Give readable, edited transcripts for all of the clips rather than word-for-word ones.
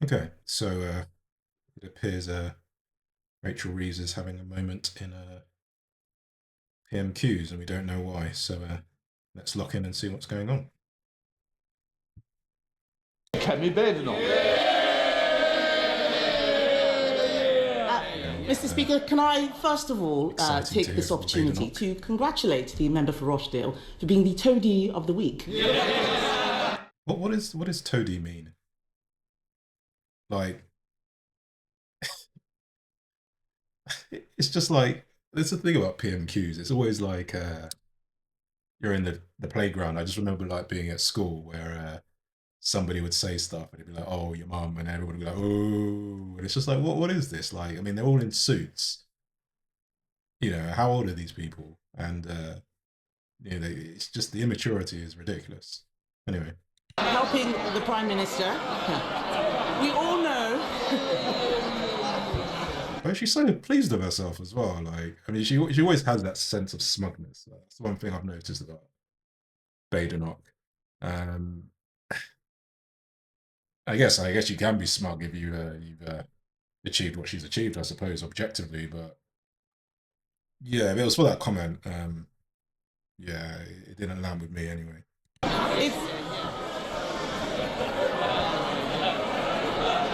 Okay, so it appears Rachel Reeves is having a moment in PMQs, and we don't know why. So let's lock in and see what's going on. Mr. Speaker, can I first of all take this opportunity to congratulate the member for Rochdale for being the toady of the week? What does toady mean? Like, it's just like, there's the thing about PMQs. It's always like you're in the playground. I just remember like being at school where somebody would say stuff and it'd be like, "Oh, your mum," and everyone would be like, "Oh," and it's just like, what is this? Like, I mean, they're all in suits. You know, how old are these people? And you know, it's just the immaturity is ridiculous. Anyway, helping the Prime Minister. We all know. but she's so pleased with herself as well. Like, I mean, she always has that sense of smugness. That's one thing I've noticed about Badenoch. I guess you can be smug if you've achieved what she's achieved, I suppose, objectively. But yeah, if it was for that comment, yeah, it didn't land with me anyway.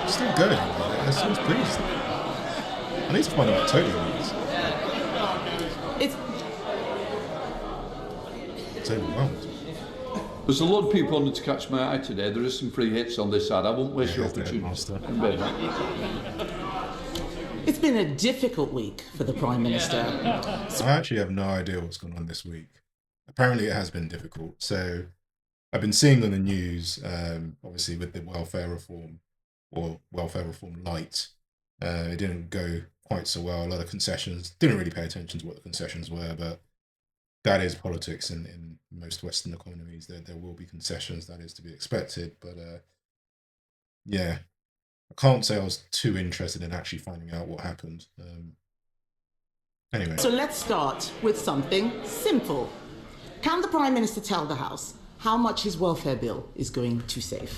It's still going. It seems pleased. I need to find out what Tony means. It's overwhelmed. There's a lot of people wanting to catch my eye today. There is some free hits on this ad. I won't waste your opportunity. It's been a difficult week for the Prime Minister. I actually have no idea what's going on this week. Apparently it has been difficult. So I've been seeing on the news, obviously with the welfare reform or welfare reform light, it didn't go quite so well. A lot of concessions, didn't really pay attention to what the concessions were, but that is politics in most Western economies. There will be concessions, that is to be expected. But yeah, I can't say I was too interested in actually finding out what happened. Anyway. So let's start with something simple. Can the Prime Minister tell the House how much his welfare bill is going to save?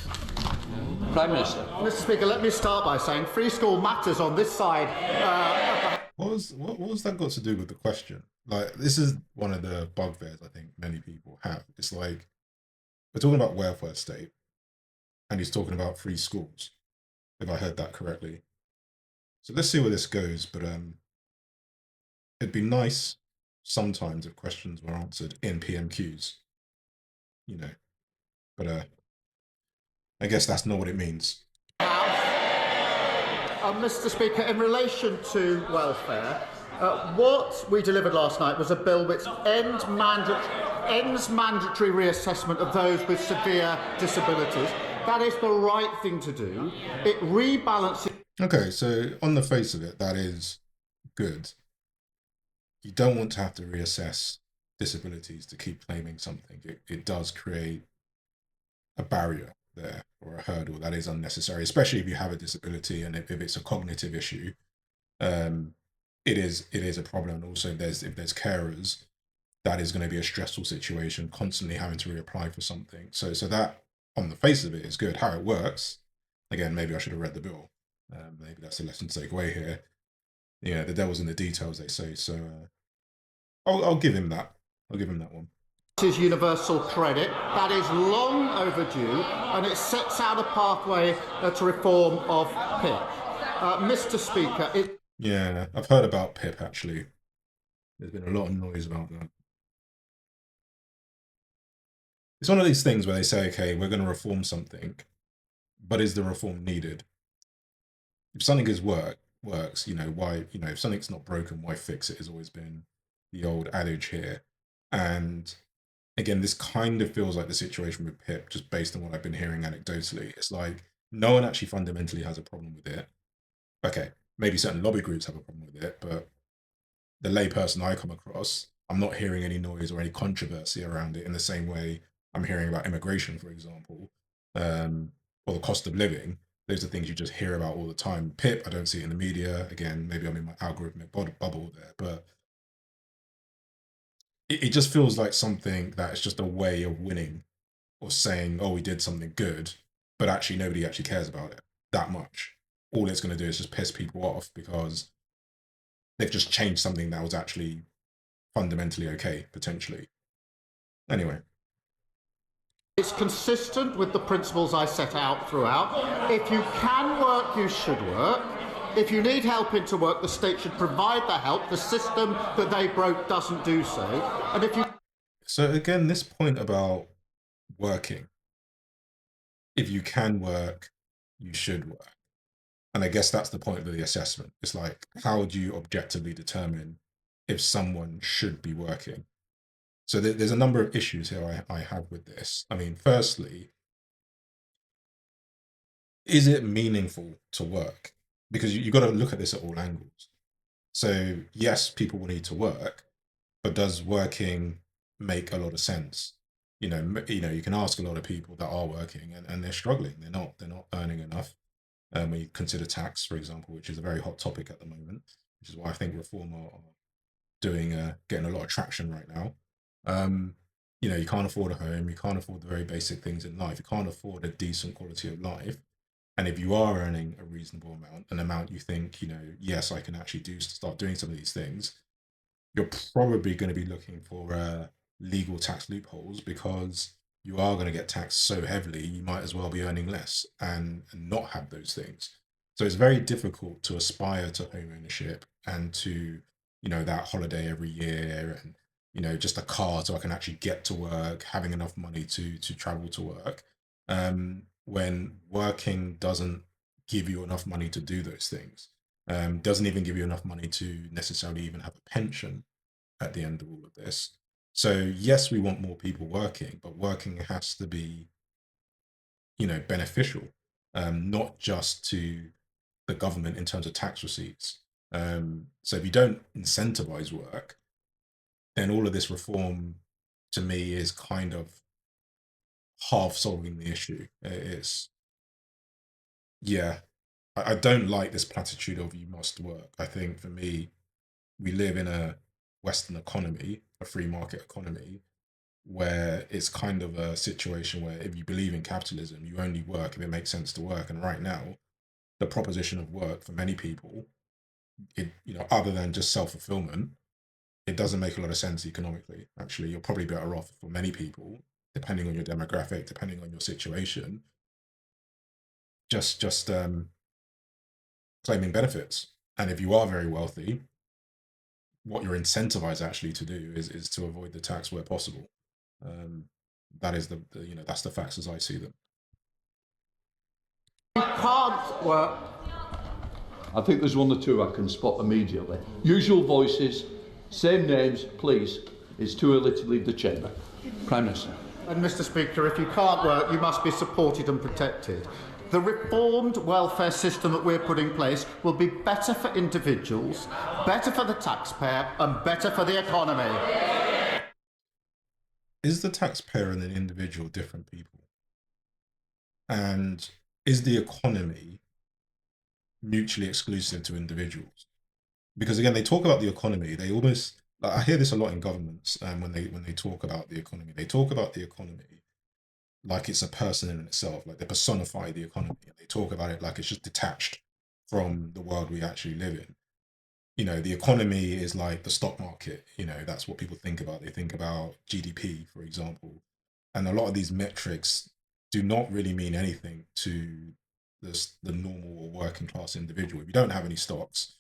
Prime Minister. Mr. Speaker, let me start by saying free school matters on this side. What was that got to do with the question? Like, this is one of the bugbears I think many people have. It's like, we're talking about welfare state, and he's talking about free schools, if I heard that correctly. So let's see where this goes. But it'd be nice sometimes if questions were answered in PMQs, you know. But I guess that's not what it means. Mr. Speaker, in relation to welfare, what we delivered last night was a bill which ends mandatory reassessment of those with severe disabilities. That is the right thing to do. It rebalances. Okay, so on the face of it, that is good. You don't want to have to reassess disabilities to keep claiming something. It does create a barrier there, or a hurdle that is unnecessary, especially if you have a disability and if it's a cognitive issue. It is a problem. And also, if there's carers, that is going to be a stressful situation, constantly having to reapply for something. So that, on the face of it, is good. How it works, again, maybe I should have read the bill. Maybe that's a lesson to take away here. Yeah, the devil's in the details, they say. So I'll give him that. I'll give him that one. Is universal credit. That is long overdue, and it sets out a pathway to reform of PIP. Mr. Speaker, yeah, I've heard about PIP actually. There's been a lot of noise about that. It's one of these things where they say, okay, we're going to reform something, but is the reform needed? If something works, you know, why, you know, if something's not broken, why fix it, has always been the old adage here. And again, this kind of feels like the situation with PIP, just based on what I've been hearing anecdotally. It's like no one actually fundamentally has a problem with it. Okay, maybe certain lobby groups have a problem with it, but the layperson I come across, I'm not hearing any noise or any controversy around it in the same way I'm hearing about immigration, for example, or the cost of living. Those are things you just hear about all the time. PIP, I don't see it in the media. Again, maybe I'm in my algorithmic bubble there, but it just feels like something that is just a way of winning or saying, oh, we did something good, but actually nobody actually cares about it. that much. All it's going to do is just piss people off because they've just changed something that was actually fundamentally okay, potentially. Anyway. It's consistent with the principles I set out throughout. If you can work, you should work. If you need help into work, the state should provide the help. The system that they broke doesn't do so. And if you... So again, this point about working, if you can work, you should work. And I guess that's the point of the assessment. It's like, how do you objectively determine if someone should be working? So there's a number of issues here I have with this. I mean, firstly, is it meaningful to work? Because you've got to look at this at all angles. So yes, people will need to work, but does working make a lot of sense? You can ask a lot of people that are working and they're struggling. They're not earning enough. When you consider tax, for example, which is a very hot topic at the moment, which is why I think reform are getting a lot of traction right now. You can't afford a home, you can't afford the very basic things in life, you can't afford a decent quality of life. And if you are earning a reasonable amount, an amount you think, yes, I can actually start doing some of these things, you're probably going to be looking for legal tax loopholes, because you are going to get taxed so heavily, you might as well be earning less and not have those things. So it's very difficult to aspire to home ownership and to, that holiday every year and, just a car so I can actually get to work, having enough money to travel to work. When working doesn't give you enough money to do those things, doesn't even give you enough money to necessarily even have a pension at the end of all of this. So yes, we want more people working, but working has to be, beneficial, not just to the government in terms of tax receipts. So if you don't incentivize work, then all of this reform to me is kind of half solving the issue. I don't like this platitude of you must work. I think for me, we live in a Western economy, a free market economy, where it's kind of a situation where if you believe in capitalism, you only work if it makes sense to work. And right now, the proposition of work for many people, other than just self-fulfillment, it doesn't make a lot of sense economically. Actually, you're probably better off, for many people, depending on your demographic, depending on your situation, just claiming benefits. And if you are very wealthy, what you're incentivized actually to do is to avoid the tax where possible. That is that's the facts as I see them. You can't work. I think there's one or two I can spot immediately. Usual voices, same names, please. It's too early to leave the chamber. Prime Minister. And Mr. Speaker, if you can't work, you must be supported and protected. The reformed welfare system that we're putting in place will be better for individuals, better for the taxpayer, and better for the economy. Is the taxpayer and the individual different people? And is the economy mutually exclusive to individuals? Because again, they talk about the economy, they almost, I hear this a lot in governments, when they talk about the economy, they talk about the economy like it's a person in itself, like they personify the economy, and they talk about it like it's just detached from the world we actually live in. The economy is like the stock market, that's what people think about. They think about GDP, for example. And a lot of these metrics do not really mean anything to the normal or working class individual. If you don't have any stocks,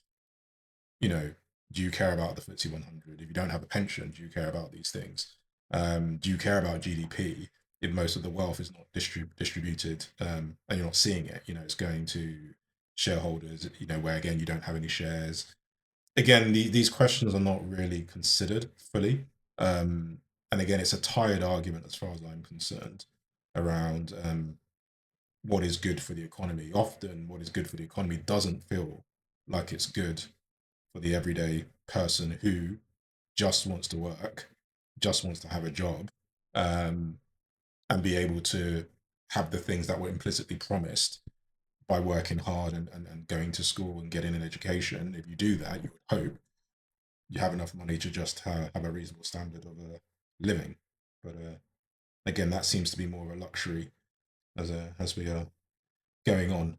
do you care about the FTSE 100? If you don't have a pension, do you care about these things? Do you care about GDP if most of the wealth is not distributed, and you're not seeing it? It's going to shareholders, where again, you don't have any shares. Again, these questions are not really considered fully. And again, it's a tired argument as far as I'm concerned around what is good for the economy. Often what is good for the economy doesn't feel like it's good for the everyday person who just wants to work, just wants to have a job, and be able to have the things that were implicitly promised by working hard and going to school and getting an education. If you do that, you would hope you have enough money to just have a reasonable standard of living. But again, that seems to be more of a luxury as we are going on.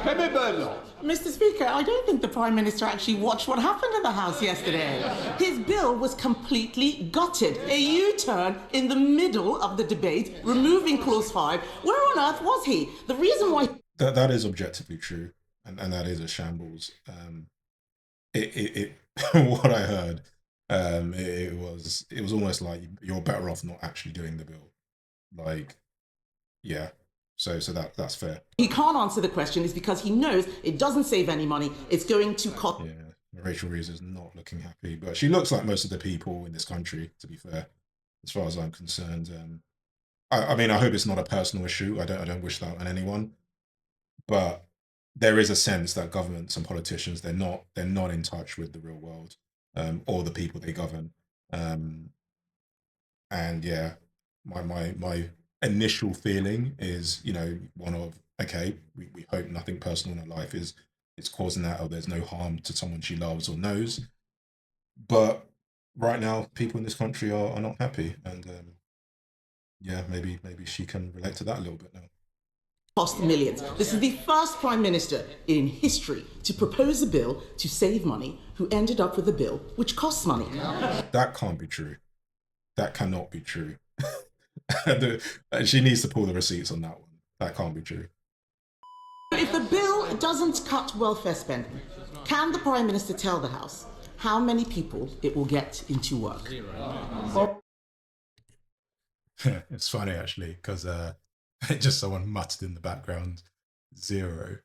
Kemi Bernard. Mr. Speaker, I don't think the Prime Minister actually watched what happened in the House yesterday. His bill was completely gutted. A U-turn in the middle of the debate, removing Clause 5. Where on earth was he? The reason why... That is objectively true, and that is a shambles. What I heard, it was almost like you're better off not actually doing the bill. Like, yeah. So that's fair. He can't answer the question is because he knows it doesn't save any money. It's going to cost... Yeah, Rachel Reeves is not looking happy, but she looks like most of the people in this country, to be fair, as far as I'm concerned. I mean, I hope it's not a personal issue. I don't wish that on anyone, but there is a sense that governments and politicians, they're not in touch with the real world, or the people they govern. And yeah, my initial feeling is, one of, okay, we hope nothing personal in her life is causing that, or there's no harm to someone she loves or knows. But right now, people in this country are not happy, and yeah, maybe she can relate to that a little bit now. Cost millions. This is the first Prime Minister in history to propose a bill to save money who ended up with a bill which costs money. That can't be true. That cannot be true. She needs to pull the receipts on that one. That can't be true. If the bill doesn't cut welfare spending, can the Prime Minister tell the House how many people it will get into work? It's funny, actually, because just someone muttered in the background, 0.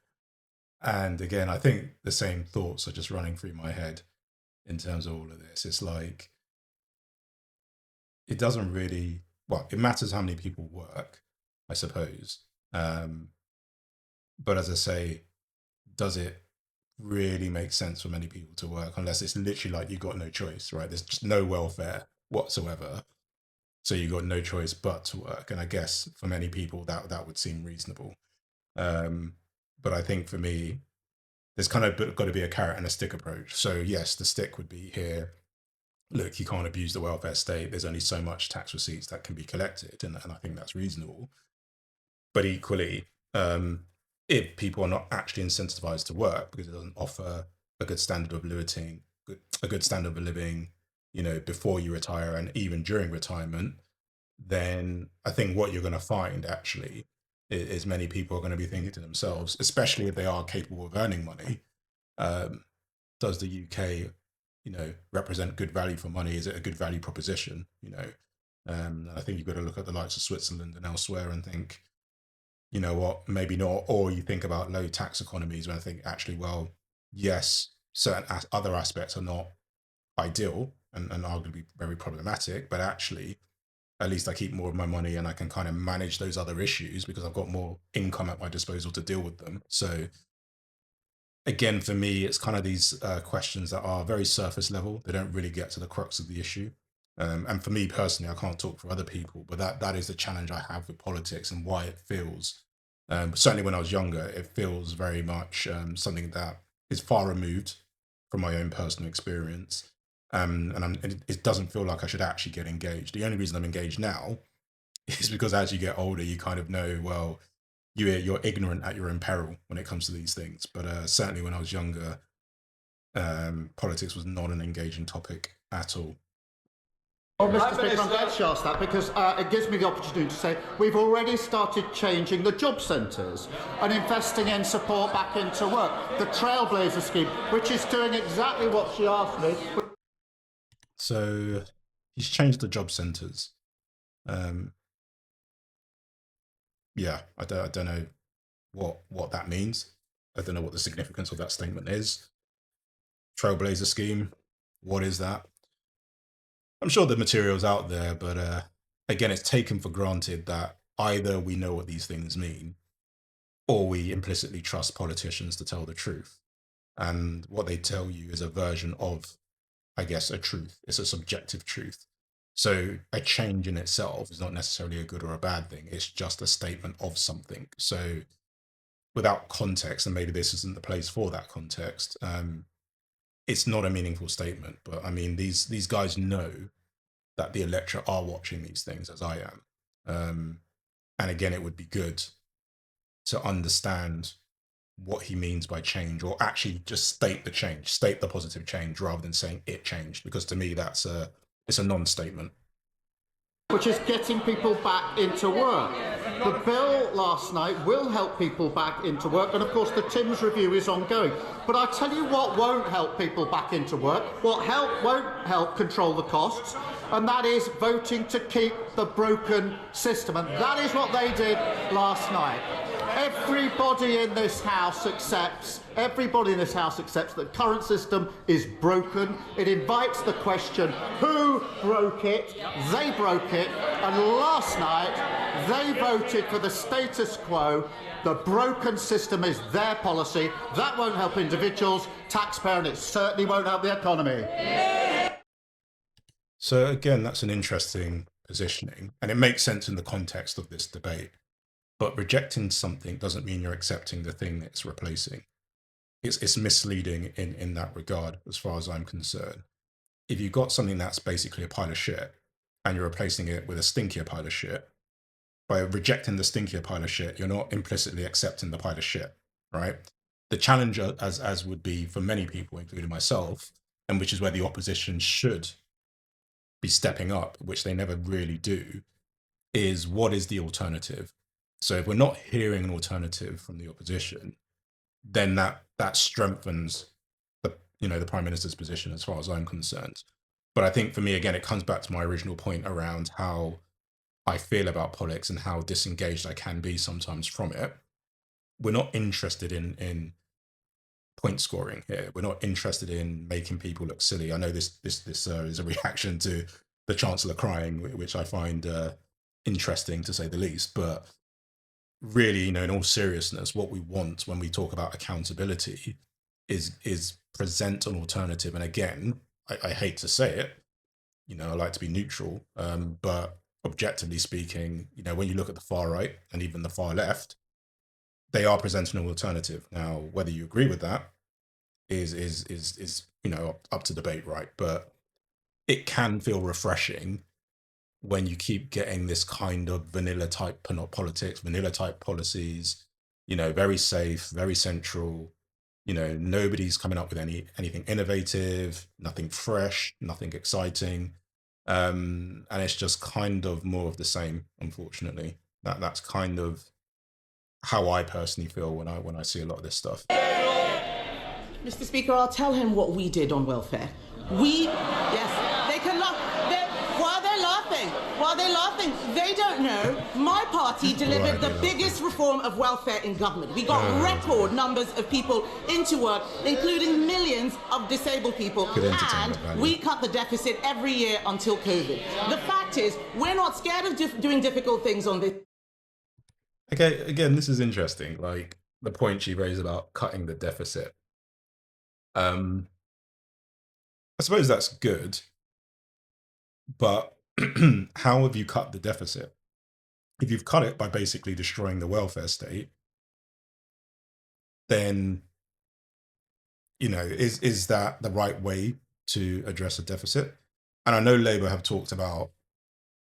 And again, I think the same thoughts are just running through my head in terms of all of this. It's like, it doesn't really, well, it matters how many people work, I suppose. But as I say, does it really make sense for many people to work, unless it's literally like you've got no choice, right? There's just no welfare whatsoever. So you've got no choice but to work. And I guess for many people that would seem reasonable. But I think for me, there's kind of got to be a carrot and a stick approach. So yes, the stick would be here. Look, you can't abuse the welfare state. There's only so much tax receipts that can be collected. And I think that's reasonable. But equally, if people are not actually incentivized to work because it doesn't offer a good standard of living, before you retire and even during retirement, then I think what you're going to find actually is many people are going to be thinking to themselves, especially if they are capable of earning money, does the UK, represent good value for money? Is it a good value proposition? I think you've got to look at the likes of Switzerland and elsewhere and think, you know what, maybe not. Or you think about low tax economies when I think actually, well, yes, certain other aspects are not ideal and arguably very problematic, but actually, at least I keep more of my money and I can kind of manage those other issues because I've got more income at my disposal to deal with them. So again, for me, it's kind of these questions that are very surface level. They don't really get to the crux of the issue. And for me personally, I can't talk for other people, but that is the challenge I have with politics and why it feels, certainly when I was younger, it feels very much something that is far removed from my own personal experience. And it doesn't feel like I should actually get engaged. The only reason I'm engaged now is because as you get older, you kind of know, well, you're ignorant at your own peril when it comes to these things. But certainly when I was younger, politics was not an engaging topic at all. Well, Mr. Speaker, I'm glad she asked that because it gives me the opportunity to say we've already started changing the job centres and investing in support back into work. The Trailblazer scheme, which is doing exactly what she asked me. So he's changed the job centres. Yeah, I don't know what that means. I don't know what the significance of that statement is. Trailblazer scheme, what is that? I'm sure the material's out there, but again, it's taken for granted that either we know what these things mean or we implicitly trust politicians to tell the truth. And what they tell you is a version of, I guess, a truth. It's a subjective truth. So a change in itself is not necessarily a good or a bad thing. It's just a statement of something. So without context, and maybe this isn't the place for that context, it's not a meaningful statement. But I mean, these guys know that the electorate are watching these things as I am. And again, it would be good to understand what he means by change, or actually just state the change, state the positive change, rather than saying it changed, because to me it's a non-statement. Which is getting people back into work. The bill last night will help people back into work, and of course the Timms review is ongoing. But I tell you what won't help people back into work, won't help control the costs, and that is voting to keep the broken system. And that is what they did last night. Everybody in this house accepts that the current system is broken. It invites the question, who broke it? They broke it. And last night, they voted for the status quo. The broken system is their policy. That won't help individuals, taxpayer, and it certainly won't help the economy. So again, that's an interesting positioning, and it makes sense in the context of this debate. But rejecting something doesn't mean you're accepting the thing it's replacing. It's misleading in that regard, as far as I'm concerned. If you've got something that's basically a pile of shit, and you're replacing it with a stinkier pile of shit, by rejecting the stinkier pile of shit, you're not implicitly accepting the pile of shit, right? The challenge, as would be for many people, including myself, and which is where the opposition should be stepping up, which they never really do, is what is the alternative? So if we're not hearing an alternative from the opposition, then that strengthens the Prime Minister's position, as far as I'm concerned. But I think for me, again, it comes back to my original point around how I feel about politics and how disengaged I can be sometimes from it. We're not interested in point scoring here. We're not interested in making people look silly. I know this is a reaction to the Chancellor crying, which I find interesting, to say the least. But really, in all seriousness, what we want when we talk about accountability is present an alternative. And again, I hate to say it, I like to be neutral, but objectively speaking, when you look at the far right and even the far left, they are presenting an alternative. Now, whether you agree with that is up to debate, right? But it can feel refreshing when you keep getting this kind of vanilla type politics, vanilla type policies, very safe, very central. Nobody's coming up with anything innovative, nothing fresh, nothing exciting. And it's just kind of more of the same, unfortunately. That's kind of how I personally feel when I see a lot of this stuff. Mr. Speaker, I'll tell him what we did on welfare. Yes, they can laugh. While they're laughing, they don't know. My party delivered the biggest reform of welfare in government. We got record numbers of people into work, including millions of disabled people, and we cut the deficit every year until COVID. The fact is, we're not scared of doing difficult things on this. Okay, again, this is interesting. Like the point she raised about cutting the deficit. I suppose that's good, but how have you cut the deficit? If you've cut it by basically destroying the welfare state, then is that the right way to address a deficit? And I know Labour have talked about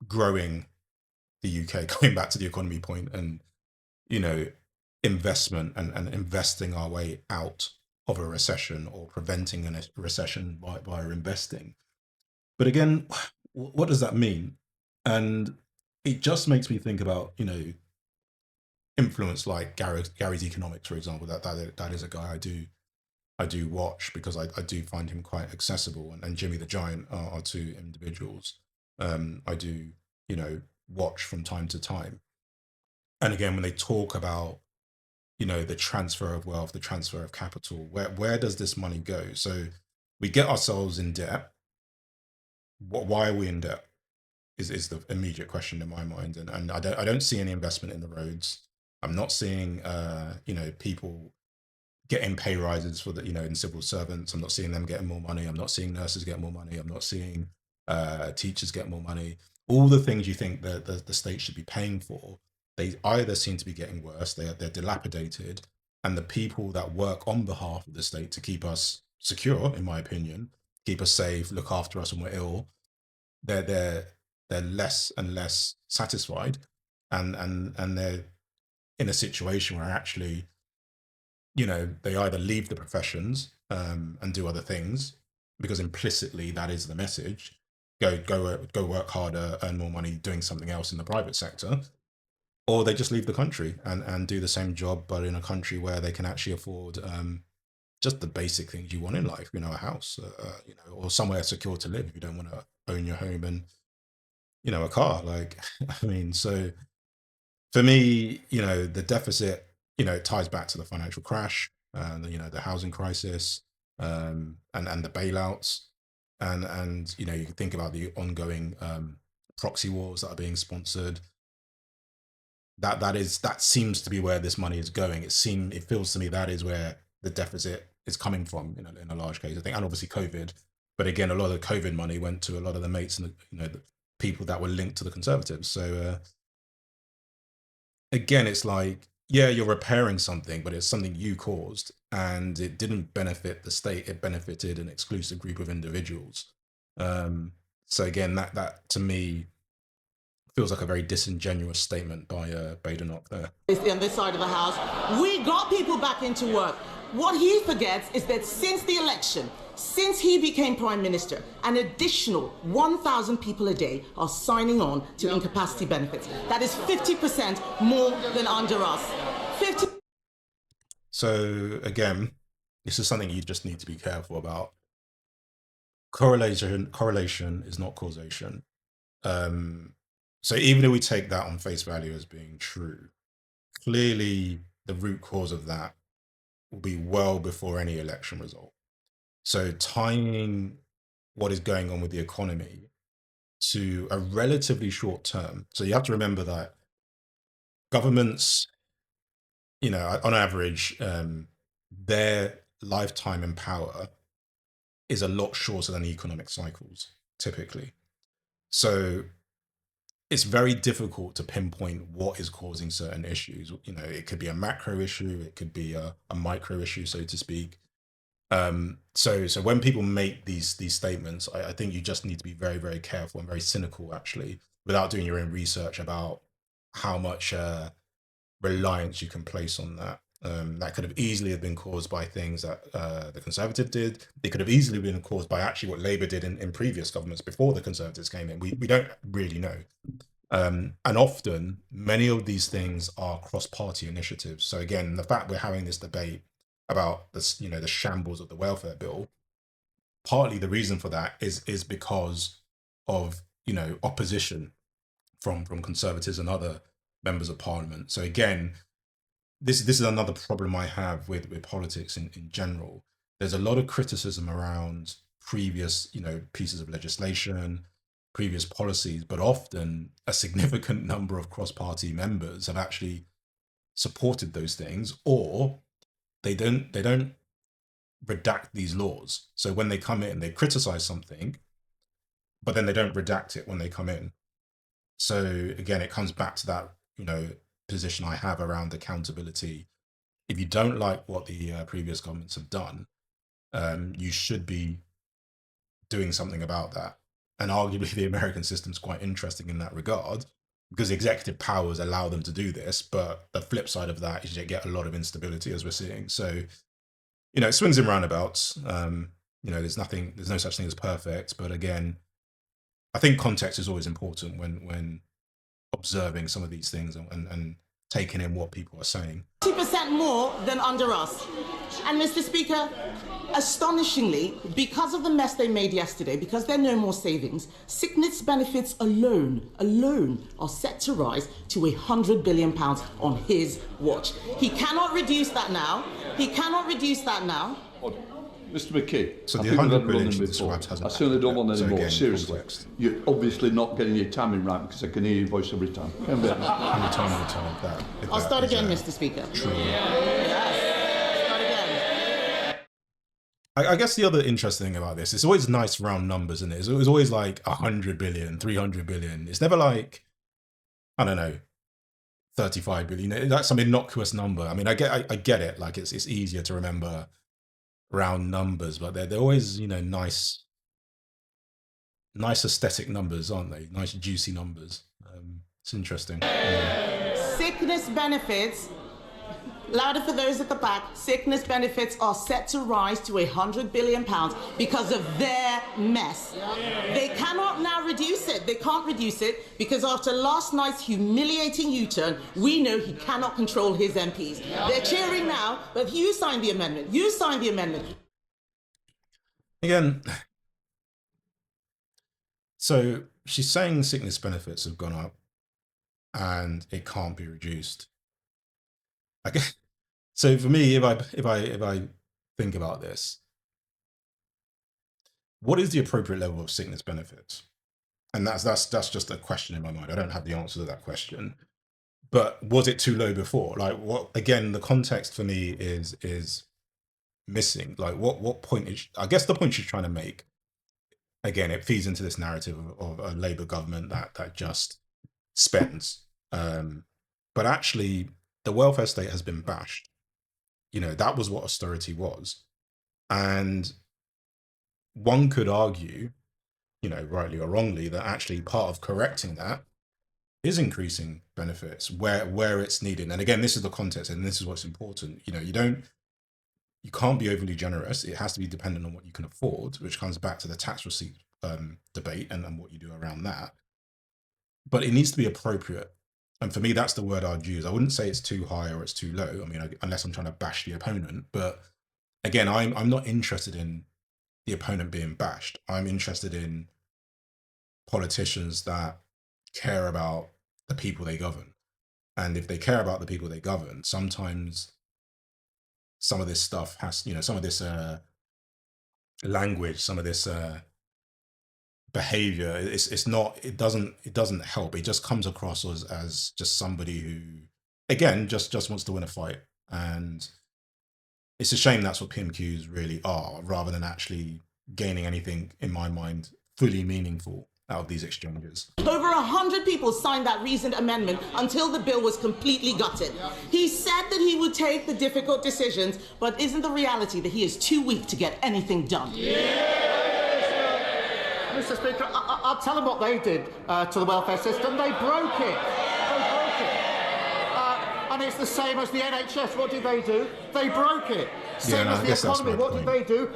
growing the UK, going back to the economy point, and investment and investing our way out of a recession, or preventing a recession by investing. But again, what does that mean? And it just makes me think about influence like Gary's Economics, for example. That is a guy I do watch, because I do find him quite accessible, and Jimmy the Giant are two individuals I do watch from time to time. And again, when they talk about the transfer of wealth, the transfer of capital, where does this money go? So we get ourselves in debt. Why are we in debt is the immediate question in my mind. And I don't see any investment in the roads. I'm not seeing people getting pay rises for the in civil servants. I'm not seeing them getting more money. I'm not seeing nurses get more money. I'm not seeing teachers get more money. All the things you think that the state should be paying for, they either seem to be getting worse, they're dilapidated, and the people that work on behalf of the state to keep us secure, in my opinion, keep us safe, look after us when we're ill, they're less and less satisfied, and they're in a situation where actually you know, they either leave the professions and do other things, because implicitly that is the message. Go work harder, earn more money doing something else in the private sector, or they just leave the country and do the same job, but in a country where they can actually afford just the basic things you want in life, you know, a house, you know, or somewhere secure to live if you don't want to own your home, and, you know, a car. Like, I mean, so for me, you know, the deficit, you know, it ties back to the financial crash, you know, the housing crisis, and the bailouts, and you know, you can think about the ongoing proxy wars that are being sponsored. That seems to be where this money is going. It feels to me that is where the deficit is coming from, you know, in a large case, I think, and obviously COVID. But again, a lot of the COVID money went to a lot of the mates and the, you know, the people that were linked to the Conservatives. So again, it's like, yeah, you're repairing something, but it's something you caused, and it didn't benefit the state. It benefited an exclusive group of individuals. So again, that to me feels like a very disingenuous statement by Badenoch there. On this side of the house, we got people back into work. What he forgets is that since the election, since he became Prime Minister, an additional 1,000 people a day are signing on to incapacity benefits. That is 50% more than under us. 50. So again, this is something you just need to be careful about. Correlation is not causation. So even if we take that on face value as being true, clearly the root cause of that will be well before any election result. So tying what is going on with the economy to a relatively short term. So you have to remember that governments, you know, on average, their lifetime in power is a lot shorter than economic cycles, typically. So it's very difficult to pinpoint what is causing certain issues. You know, it could be a macro issue, it could be a micro issue, so to speak. So when people make these statements, I think you just need to be very, very careful and very cynical, actually, without doing your own research about how much reliance you can place on that. That could have easily have been caused by things that the Conservative did. It could have easily been caused by actually what Labour did in previous governments before the Conservatives came in. We don't really know. And often, many of these things are cross-party initiatives. So again, the fact we're having this debate about this, you know, the shambles of the welfare bill, partly the reason for that is because of, you know, opposition from Conservatives and other members of Parliament. So again, this is another problem I have with politics in general. There's a lot of criticism around previous, you know, pieces of legislation, previous policies, but often a significant number of cross-party members have actually supported those things, or they don't redact these laws. So when they come in, they criticize something, but then they don't redact it when they come in. So again, it comes back to that, you know, position I have around accountability. If you don't like what the previous governments have done, you should be doing something about that. And arguably the American system is quite interesting in that regard, because executive powers allow them to do this, but the flip side of that is you get a lot of instability, as we're seeing. So, you know, it swings and roundabouts. You know, there's no such thing as perfect, but again, I think context is always important when observing some of these things and taking in what people are saying. 50% more than under us. And Mr. Speaker, astonishingly, because of the mess they made yesterday, because there are no more savings, sickness benefits alone are set to rise to £100 billion on his watch. He cannot reduce that now. Mr. McKee, So I the think we've 100 had billion running she before. described hasn't I certainly don't want happened any yet. So more. again, Seriously, context. you're obviously not getting your timing right, because I can hear your voice every time. Can be. Any time if I'll that start is, again, Mr. Speaker. true. Yes. Start again. I guess the other interesting thing about this, it's always nice round numbers, isn't it? It was always like 100 billion, 300 billion. It's never like, I don't know, 35 billion. That's some innocuous number. I mean, I get it. Like it's easier to remember round numbers, but they're always, you know, nice aesthetic numbers, aren't they? Nice juicy numbers. It's interesting. Yeah. Sickness benefits Louder for those at the back. Sickness benefits are set to rise to £100 billion because of their mess. They cannot now reduce it. They can't reduce it because after last night's humiliating U-turn, we know he cannot control his MPs. They're cheering now, but you signed the amendment. You signed the amendment. Again, so she's saying sickness benefits have gone up and it can't be reduced. I guess. So for me, if I think about this, what is the appropriate level of sickness benefits? And that's just a question in my mind. I don't have the answer to that question. But was it too low before? Like, what? Again, the context for me is missing. Like, what point is? I guess the point she's trying to make. Again, it feeds into this narrative of a Labour government that just spends. But actually, the welfare state has been bashed. You know, that was what austerity was. And one could argue, you know, rightly or wrongly, that actually part of correcting that is increasing benefits where it's needed. And again, this is the context and this is what's important. You know, you can't be overly generous. It has to be dependent on what you can afford, which comes back to the tax receipt debate and what you do around that. But it needs to be appropriate. And for me, that's the word I'd use. I wouldn't say it's too high or it's too low. I mean, unless I'm trying to bash the opponent. But again, I'm not interested in the opponent being bashed. I'm interested in politicians that care about the people they govern. And if they care about the people they govern, sometimes some of this stuff has, you know, some of this language, some of this behavior, it doesn't help. It just comes across as just somebody who, again, just wants to win a fight. And it's a shame that's what PMQs really are, rather than actually gaining anything, in my mind, fully meaningful out of these exchanges. Over 100 people signed that recent amendment until the bill was completely gutted. He said that he would take the difficult decisions, but isn't the reality that he is too weak to get anything done? Mr. Speaker, I'll tell them what they did to the welfare system. They broke it. They broke it. And it's the same as the NHS. What did they do? They broke it. Same as the economy. What did they do?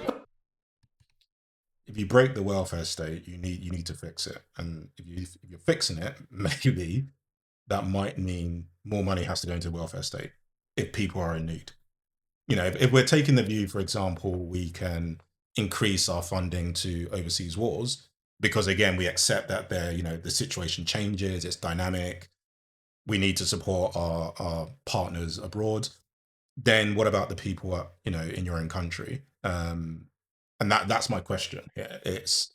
If you break the welfare state, you need to fix it. And if you're fixing it, maybe that might mean more money has to go into the welfare state if people are in need. You know, if we're taking the view, for example, we can increase our funding to overseas wars because, again, we accept that the situation changes, it's dynamic, we need to support our partners abroad. Then what about the people in your own country? And that's my question here. It's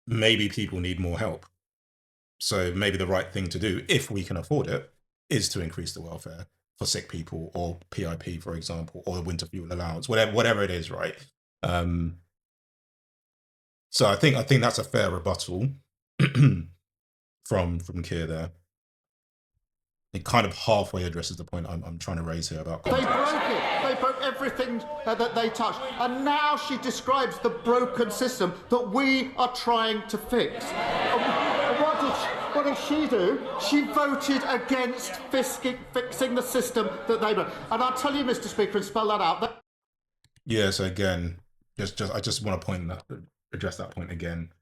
maybe people need more help. So maybe the right thing to do, if we can afford it, is to increase the welfare for sick people, or PIP, for example, or the winter fuel allowance, whatever it is, right? So I think that's a fair rebuttal from Keir there. It kind of halfway addresses the point I'm trying to raise here about. They broke it. They broke everything that they touched. And now she describes the broken system that we are trying to fix. What did she do? She voted against fixing the system that they broke. And I'll tell you, Mr. Speaker, and spell that out. Yeah, so again, I just want to address that point again.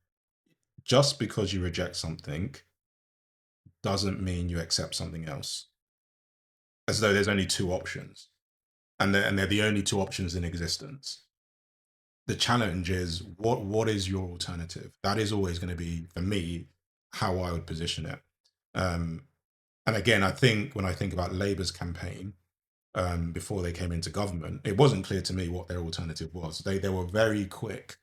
Just because you reject something doesn't mean you accept something else. As though there's only two options. And they're the only two options in existence. The challenge is, what is your alternative? That is always going to be, for me, how I would position it. And again, I think when I think about Labour's campaign, before they came into government, it wasn't clear to me what their alternative was. They were very quick,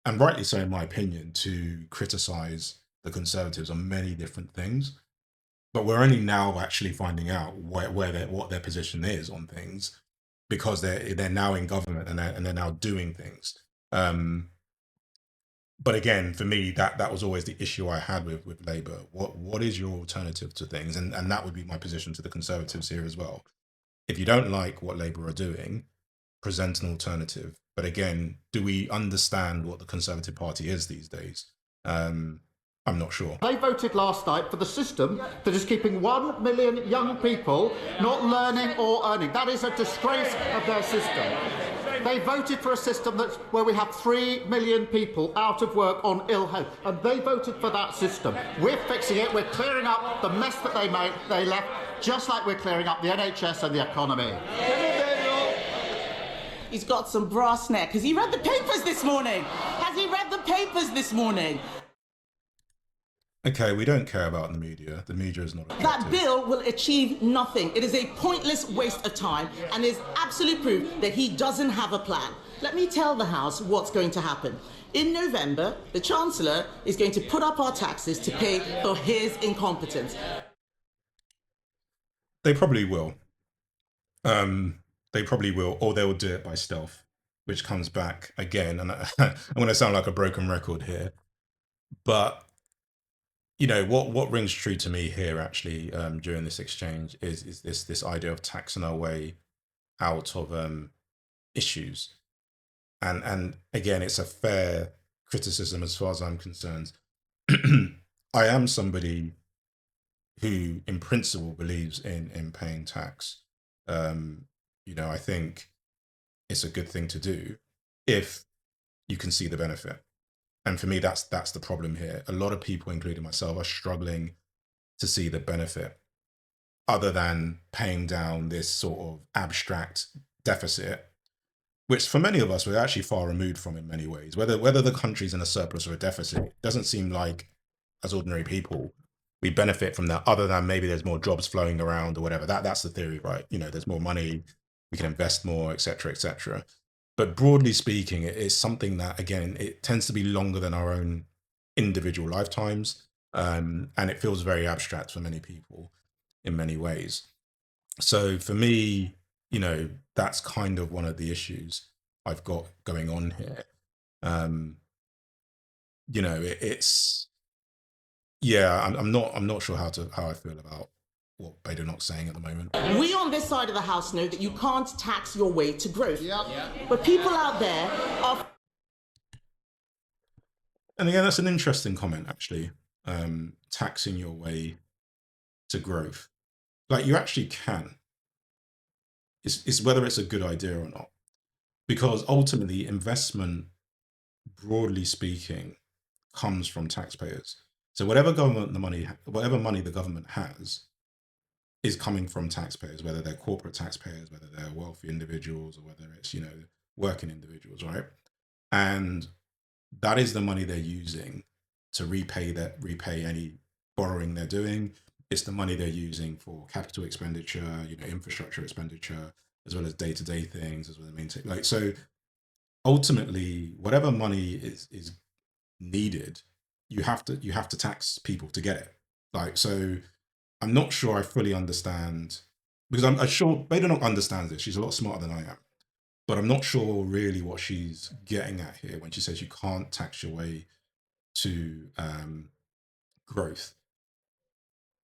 and rightly so in my opinion, to criticise the Conservatives on many different things. But we're only now actually finding out what their position is on things, because they're now in government and they're now doing things. But again, for me, that was always the issue I had with Labour. What is your alternative to things? And that would be my position to the Conservatives here as well. If you don't like what Labour are doing, present an alternative. But again, do we understand what the Conservative Party is these days? I'm not sure. They voted last night for the system that is keeping 1 million young people not learning or earning. That is a disgrace of their system. They voted for a system where we have 3 million people out of work on ill health, and they voted for that system. We're fixing it. We're clearing up the mess that they left, just like we're clearing up the NHS and the economy. He's got some brass neck. Has he read the papers this morning? Has he read the papers this morning? Okay, we don't care about the media. The media is not objective. That bill will achieve nothing. It is a pointless waste of time and is absolute proof that he doesn't have a plan. Let me tell the House what's going to happen. In November, the Chancellor is going to put up our taxes to pay for his incompetence. They probably will. They probably will, or they will do it by stealth, which comes back again. And I'm going to sound like a broken record here, but you know what rings true to me here actually during this exchange is this idea of taxing our way out of issues, and again, it's a fair criticism as far as I'm concerned. I am somebody who, in principle, believes in paying tax. You know, I think it's a good thing to do if you can see the benefit. And for me, that's the problem here. A lot of people, including myself, are struggling to see the benefit other than paying down this sort of abstract deficit, which for many of us we're actually far removed from in many ways. Whether the country's in a surplus or a deficit, it doesn't seem like, as ordinary people, we benefit from that, other than maybe there's more jobs flowing around or whatever. That's the theory, right? You know, there's more money, we can invest more, etc., etc. But broadly speaking, it is something that, again, it tends to be longer than our own individual lifetimes. And it feels very abstract for many people in many ways. So for me, you know, that's kind of one of the issues I've got going on here. You know, it's, yeah, I'm not sure how I feel about what Badenoch's saying at the moment. We on this side of the House know that you can't tax your way to growth. But people out there are... And again, that's an interesting comment, actually. Taxing your way to growth. Like, you actually can. It's whether it's a good idea or not. Because ultimately, investment, broadly speaking, comes from taxpayers. So whatever money the government has is coming from taxpayers, whether they're corporate taxpayers, whether they're wealthy individuals, or whether it's, you know, working individuals, right? And that is the money they're using to repay any borrowing they're doing. It's the money they're using for capital expenditure, you know, infrastructure expenditure, as well as day-to-day things, as well as maintain. Like, so ultimately, whatever money is needed, you have to tax people to get it. Like, so I'm not sure I fully understand, because I'm sure Badenoch understands this. She's a lot smarter than I am, but I'm not sure really what she's getting at here when she says you can't tax your way to growth.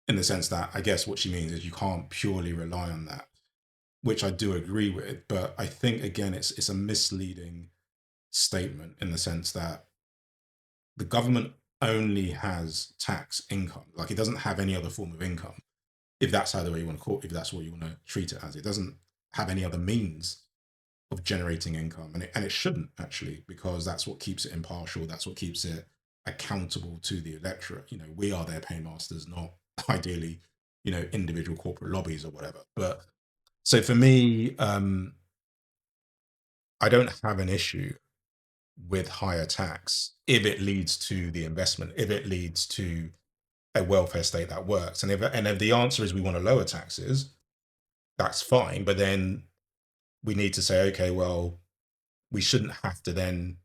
In the sense that, I guess what she means is you can't purely rely on that, which I do agree with. But I think, again, it's a misleading statement in the sense that the government only has tax income. Like, it doesn't have any other form of income, if that's how the way you want to call it, if that's what you want to treat it as. It doesn't have any other means of generating income, and it shouldn't, actually, because that's what keeps it impartial. That's what keeps it accountable to the electorate. You know, we are their paymasters, not ideally, you know, individual corporate lobbies or whatever. But so for me, I don't have an issue with higher tax if it leads to the investment, if it leads to a welfare state that works. And if the answer is we want to lower taxes, that's fine. But then we need to say, okay, well, we shouldn't have to then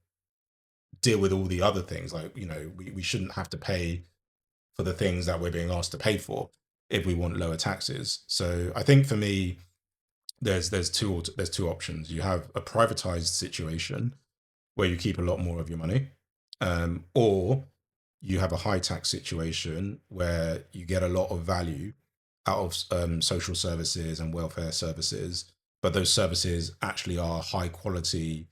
deal with all the other things. Like, you know, we shouldn't have to pay for the things that we're being asked to pay for if we want lower taxes. So I think for me, there's two options. You have a privatized situation where you keep a lot more of your money, or you have a high tax situation where you get a lot of value out of social services and welfare services, but those services actually are high quality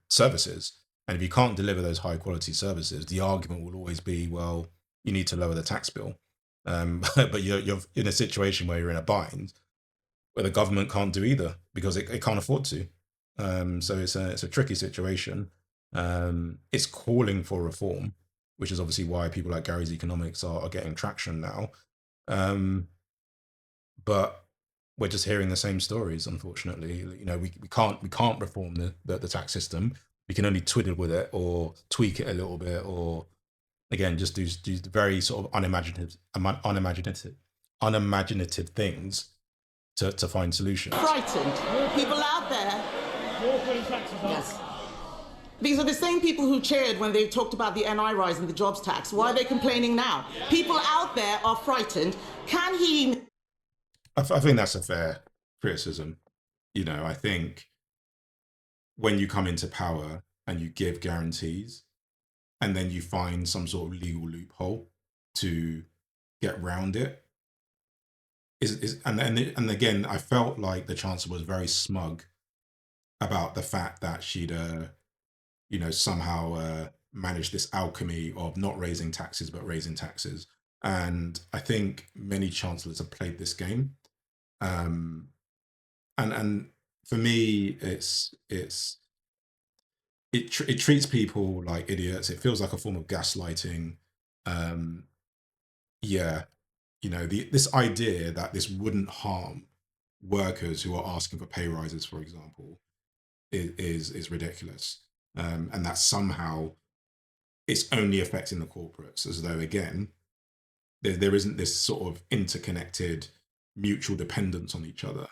services. And if you can't deliver those high quality services, the argument will always be, well, you need to lower the tax bill. But you're in a situation where you're in a bind where the government can't do either because it can't afford to. So it's a tricky situation. It's calling for reform, which is obviously why people like Gary's Economics are getting traction now. But we're just hearing the same stories, unfortunately. You know, we can't reform the tax system. We can only twiddle with it or tweak it a little bit, or again just do very sort of unimaginative things to find solutions. Frightened. People out there. Yes. These are the same people who cheered when they talked about the NI rise and the jobs tax. Why are they complaining now? People out there are frightened. Can he... I think that's a fair criticism. You know, I think when you come into power and you give guarantees and then you find some sort of legal loophole to get round it, and again, I felt like the Chancellor was very smug about the fact that she'd somehow managed this alchemy of not raising taxes but raising taxes. And I think many chancellors have played this game. And for me, it treats people like idiots. It feels like a form of gaslighting. Yeah, you know, this idea that this wouldn't harm workers who are asking for pay rises, for example, is ridiculous. And that somehow it's only affecting the corporates, as though again there isn't this sort of interconnected mutual dependence on each other.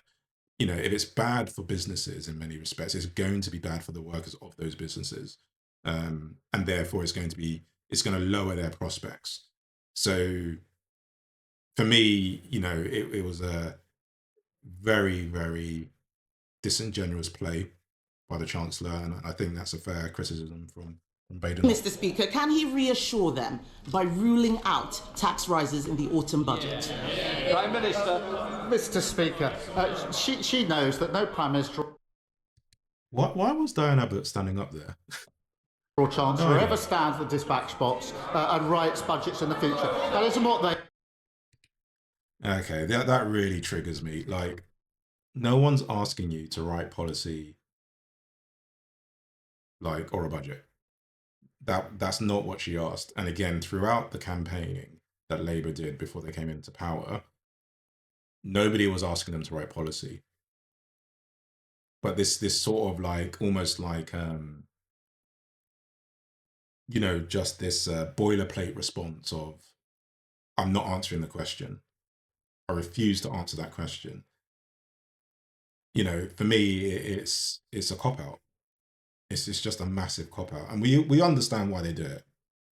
You know, if it's bad for businesses in many respects, it's going to be bad for the workers of those businesses, and therefore it's going to lower their prospects. So for me, you know, it was a very, very disingenuous play by the Chancellor, and I think that's a fair criticism from Baden. Mr. Speaker, can he reassure them by ruling out tax rises in the autumn budget? Prime Minister. Mr. Speaker, she knows that no Prime Minister Why was Diana Abbott standing up there? or Chancellor ever stands at the dispatch box and writes budgets in the future. That isn't what they... Okay, that really triggers me. Like, no one's asking you to write policy, like, or a budget. That's not what she asked. And again, throughout the campaigning that Labour did before they came into power, nobody was asking them to write policy. But this sort of like, almost like, you know, just this boilerplate response of, I'm not answering the question. I refuse to answer that question. You know, for me, it's a cop-out. It's just a massive cop-out. And we understand why they do it.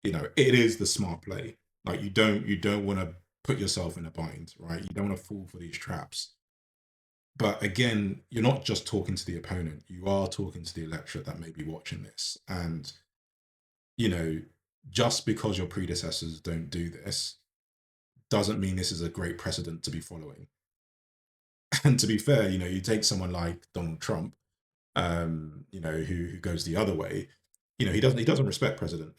You know, it is the smart play. Like, you don't want to put yourself in a bind, right? You don't want to fall for these traps. But again, you're not just talking to the opponent. You are talking to the electorate that may be watching this. And, you know, just because your predecessors don't do this doesn't mean this is a great precedent to be following. And to be fair, you know, you take someone like Donald Trump, you know, who goes the other way. You know, he doesn't respect precedent,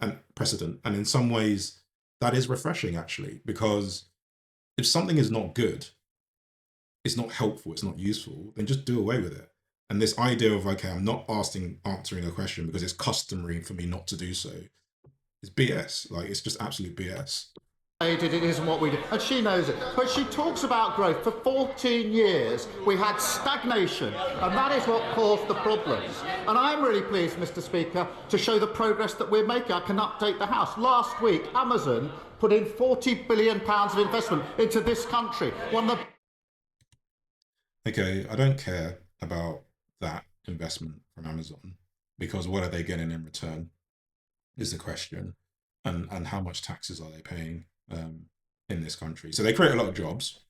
and in some ways that is refreshing, actually, because if something is not good, it's not helpful, it's not useful, then just do away with it. And this idea of, okay, I'm not answering a question because it's customary for me not to do so, is BS. Like, it's just absolute BS. It isn't what we do, and she knows it. But she talks about growth. For 14 years, we had stagnation, and that is what caused the problems. And I'm really pleased, Mr. Speaker, to show the progress that we're making. I can update the House. Last week, Amazon put in £40 billion of investment into this country. Okay, I don't care about that investment from Amazon, because what are they getting in return is the question, and how much taxes are they paying in this country? So they create a lot of jobs,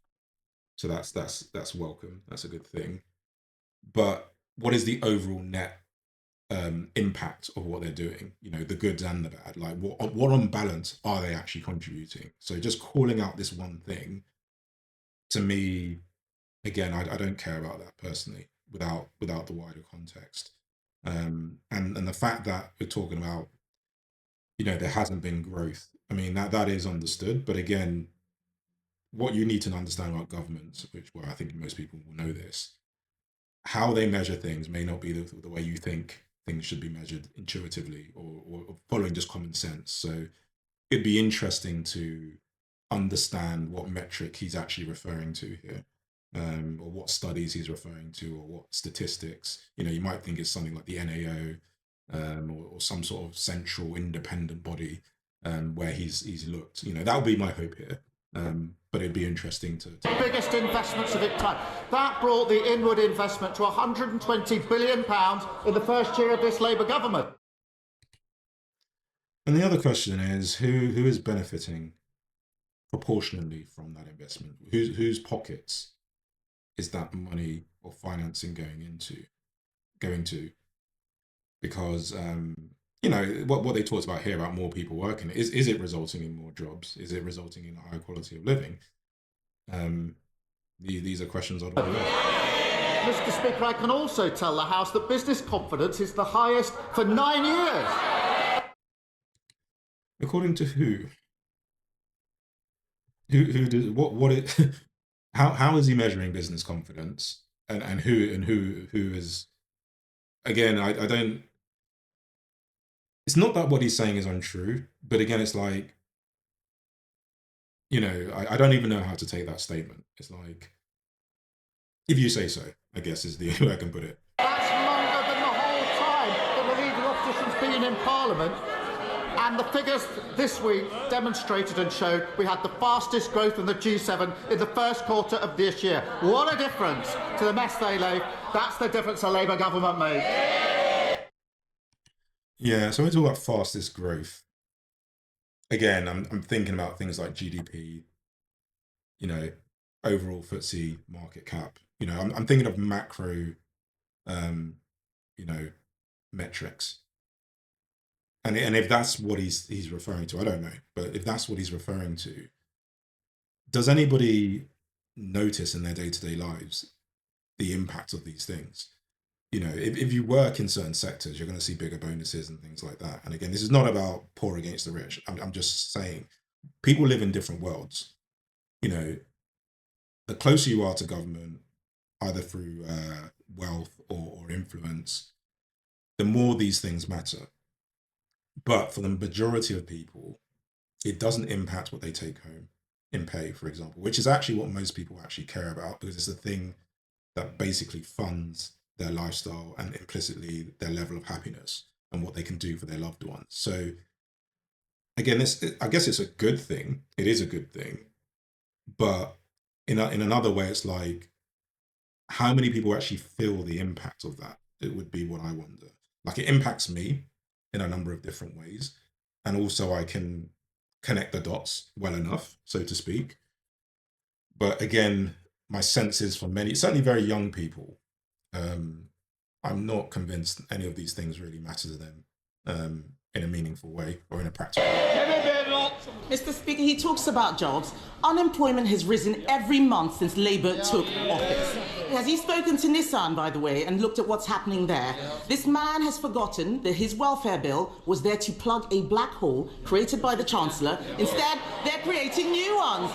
so that's welcome. That's a good thing. But what is the overall net impact of what they're doing? You know, the goods and the bad. Like, what on balance are they actually contributing? So just calling out this one thing, to me, again, I don't care about that personally without the wider context. And the fact that we're talking about, there hasn't been growth. I mean, that is understood. But again, what you need to understand about governments, which, well, I think most people will know this, how they measure things may not be the way you think things should be measured intuitively or following just common sense. So it'd be interesting to understand what metric he's actually referring to here, or what studies he's referring to, or what statistics. You might think it's something like the NAO, or some sort of central independent body where he's looked. That would be my hope here. But it'd be interesting to biggest investments of its time. That brought the inward investment to £120 billion in the first year of this Labour government. And the other question is, who is benefiting proportionally from that investment? Whose pockets is that money or financing going to? Because what they talked about here about more people working, is it resulting in more jobs? Is it resulting in a higher quality of living? These are questions I'd want to know. Mr. Speaker, I can also tell the House that business confidence is the highest for 9 years. According to who? Who did what it how is he measuring business confidence? And who is, again, I don't, it's not that what he's saying is untrue, but again, it's like, I don't even know how to take that statement. It's like, if you say so, I guess is the way I can put it. That's longer than the whole time that the leading opposition's been in Parliament. And the figures this week demonstrated and showed we had the fastest growth in the G7 in the first quarter of this year. What a difference to the mess they left. That's the difference a Labour government made. Yeah, so when we talk about fastest growth, again, I'm thinking about things like GDP, overall FTSE market cap. I'm thinking of macro, metrics. And if that's what he's referring to, I don't know. But if that's what he's referring to, does anybody notice in their day-to-day lives the impact of these things? If you work in certain sectors, you're going to see bigger bonuses and things like that. And again, this is not about poor against the rich. I'm just saying people live in different worlds. The closer you are to government, either through wealth or influence, the more these things matter. But for the majority of people, it doesn't impact what they take home in pay, for example, which is actually what most people actually care about, because it's the thing that basically funds their lifestyle and implicitly their level of happiness and what they can do for their loved ones. So again, I guess it's a good thing. It is a good thing. But in another way, it's like, how many people actually feel the impact of that? It would be what I wonder. Like, it impacts me in a number of different ways. And also I can connect the dots well enough, so to speak. But again, my sense is for many, certainly very young people, I'm not convinced any of these things really matter to them in a meaningful way or in a practical way. Mr. Speaker, he talks about jobs. Unemployment has risen every month since Labour took office. Has he spoken to Nissan, by the way, and looked at what's happening there? This man has forgotten that his welfare bill was there to plug a black hole created by the Chancellor. Instead, they're creating new ones.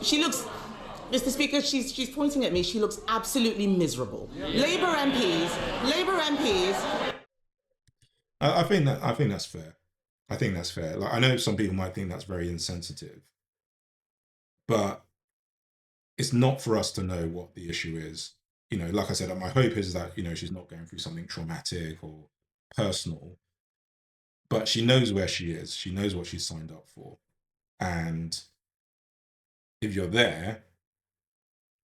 She looks... Mr. Speaker, she's pointing at me. She looks absolutely miserable. Labour MPs... I think that's fair. I think that's fair. Like, I know some people might think that's very insensitive, but it's not for us to know what the issue is. Like I said, my hope is that, she's not going through something traumatic or personal, but she knows where she is. She knows what she's signed up for. And if you're there,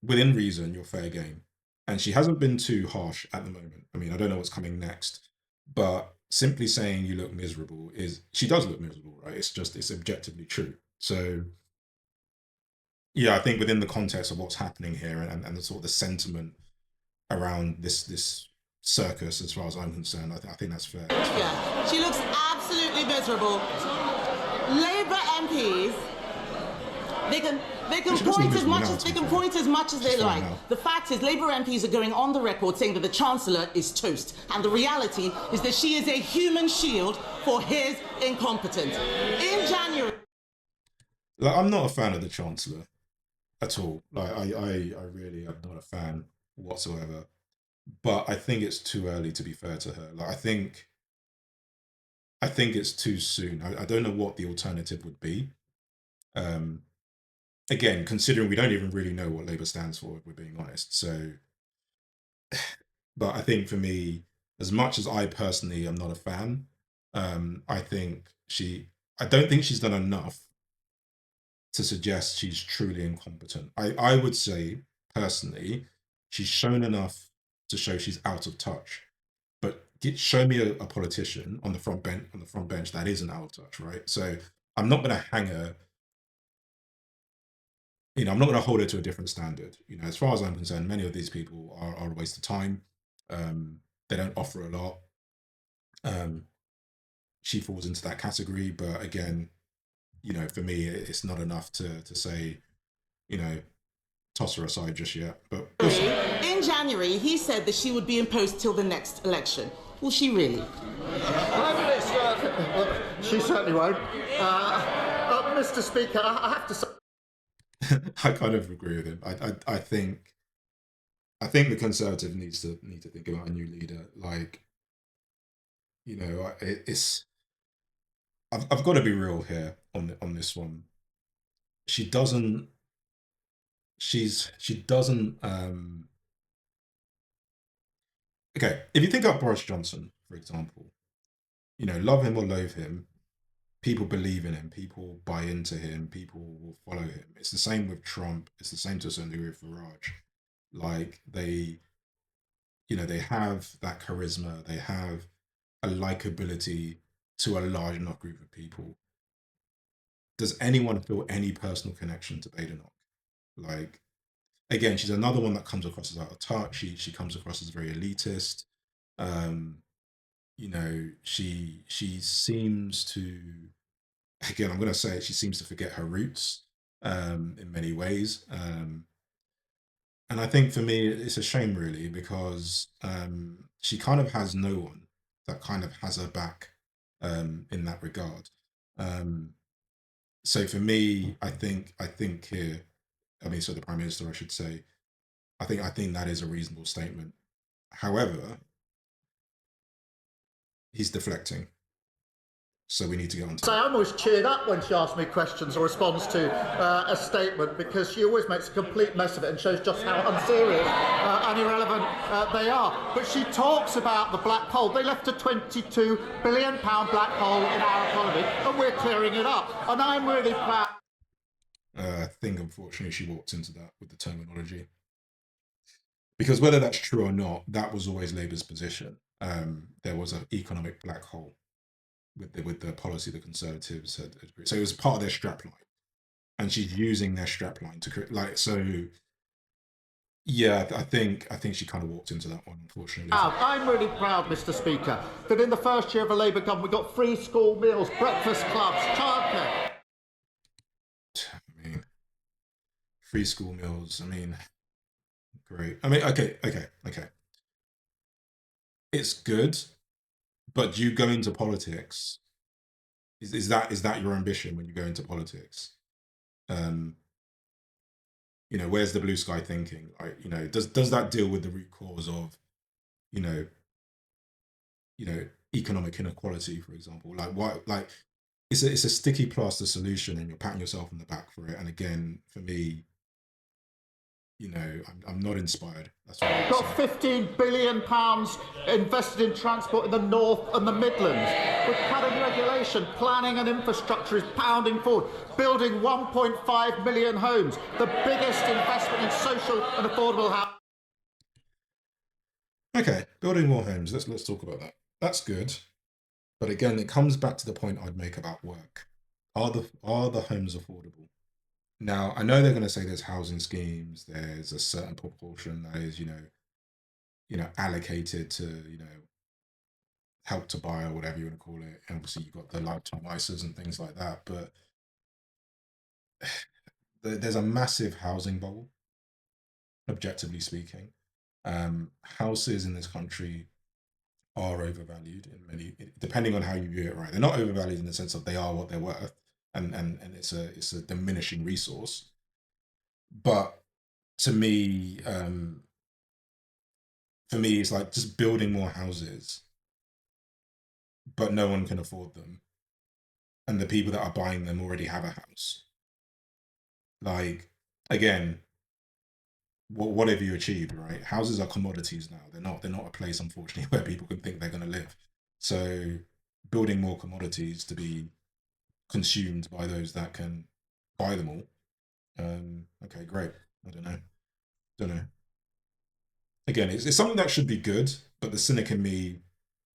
within reason, you're fair game. And she hasn't been too harsh at the moment. I mean, I don't know what's coming next, but simply saying you look miserable she does look miserable, right? It's objectively true. So yeah, I think within the context of what's happening here and the sort of the sentiment around this circus, as far as I'm concerned, I think that's fair. Yeah, she looks absolutely miserable. Labour MPs They can She doesn't point lose as me much now, as to they be can fair. point as much as She's they fine like. now. The fact is, Labour MPs are going on the record saying that the Chancellor is toast, and the reality is that she is a human shield for his incompetence. In January. Like, I'm not a fan of the Chancellor at all. Like, I really am not a fan whatsoever. But I think it's too early to be fair to her. Like, I think it's too soon. I don't know what the alternative would be. Again, considering we don't even really know what Labour stands for, if we're being honest. So, but I think for me, as much as I personally am not a fan, I don't think she's done enough to suggest she's truly incompetent. I would say personally, she's shown enough to show she's out of touch. But show me a politician on the front bench that isn't out of touch, right? So I'm not going to hang her. I'm not going to hold her to a different standard. As far as I'm concerned, many of these people are a waste of time. They don't offer a lot. She falls into that category, but again, for me, it's not enough to say, toss her aside just yet. But In January, he said that she would be in post till the next election. Will she really? Prime Minister, she certainly won't. Mr. Speaker, I have to say. I kind of agree with him. I think the Conservative need to think about a new leader. Like, it's I've got to be real here on this one. She doesn't. She doesn't. Okay, if you think about Boris Johnson, for example, love him or loathe him, people believe in him, people buy into him, people will follow him. It's the same with Trump. It's the same to a certain degree with Farage. Like, they have that charisma, they have a likability to a large enough group of people. Does anyone feel any personal connection to Badenoch? Like, again, she's another one that comes across as out of touch. She comes across as very elitist. She seems to, again, I'm going to say it, she seems to forget her roots in many ways. And I think for me, it's a shame, really, because she kind of has no one that kind of has her back in that regard. So for me, I think here, so the Prime Minister, I should say, I think that is a reasonable statement. However, he's deflecting. So we need to get on to I always cheered up when she asked me questions or responds to a statement, because she always makes a complete mess of it and shows just how unserious and irrelevant they are. But she talks about the black hole. They left a £22 billion black hole in our economy, and we're clearing it up. And I'm really proud. I think, unfortunately, she walked into that with the terminology. Because whether that's true or not, that was always Labour's position. There was an economic black hole with the policy the Conservatives had agreed. So it was part of their strapline, and she's using their strapline to create Yeah, I think she kind of walked into that one, unfortunately. I'm really proud, Mr. Speaker, that in the first year of a Labour government we got free school meals, breakfast clubs, childcare. I mean, free school meals. I mean, great. I mean, okay. It's good, but do you go into politics? Is that your ambition when you go into politics? Where's the blue sky thinking? Like, does that deal with the root cause of, economic inequality, for example? Like, why? Like, it's a sticky plaster solution, and you're patting yourself on the back for it. And again, for me, I'm not inspired. That's what We've got £15 billion invested in transport in the North and the Midlands. We're cutting regulation, planning and infrastructure is pounding forward, building 1.5 million homes, the biggest investment in social and affordable housing. Okay, building more homes. Let's talk about that. That's good, but again, it comes back to the point I'd make about work. Are the homes affordable? Now, I know they're going to say there's housing schemes. There's a certain proportion that is, allocated to, help to buy, or whatever you want to call it. And obviously, you've got the lifetime ISAs and things like that. But there's a massive housing bubble, objectively speaking. Houses in this country are overvalued in many, depending on how you view it. Right, they're not overvalued in the sense of they are what they're worth, and it's a diminishing resource. But to me, it's like just building more houses, but no one can afford them, and the people that are buying them already have a house. Like, again, what have you achieved, right? Houses are commodities now. They're not a place, unfortunately, where people can think they're going to live. So building more commodities to be consumed by those that can buy them all. Okay, great. I don't know. Again, it's something that should be good, but the cynic in me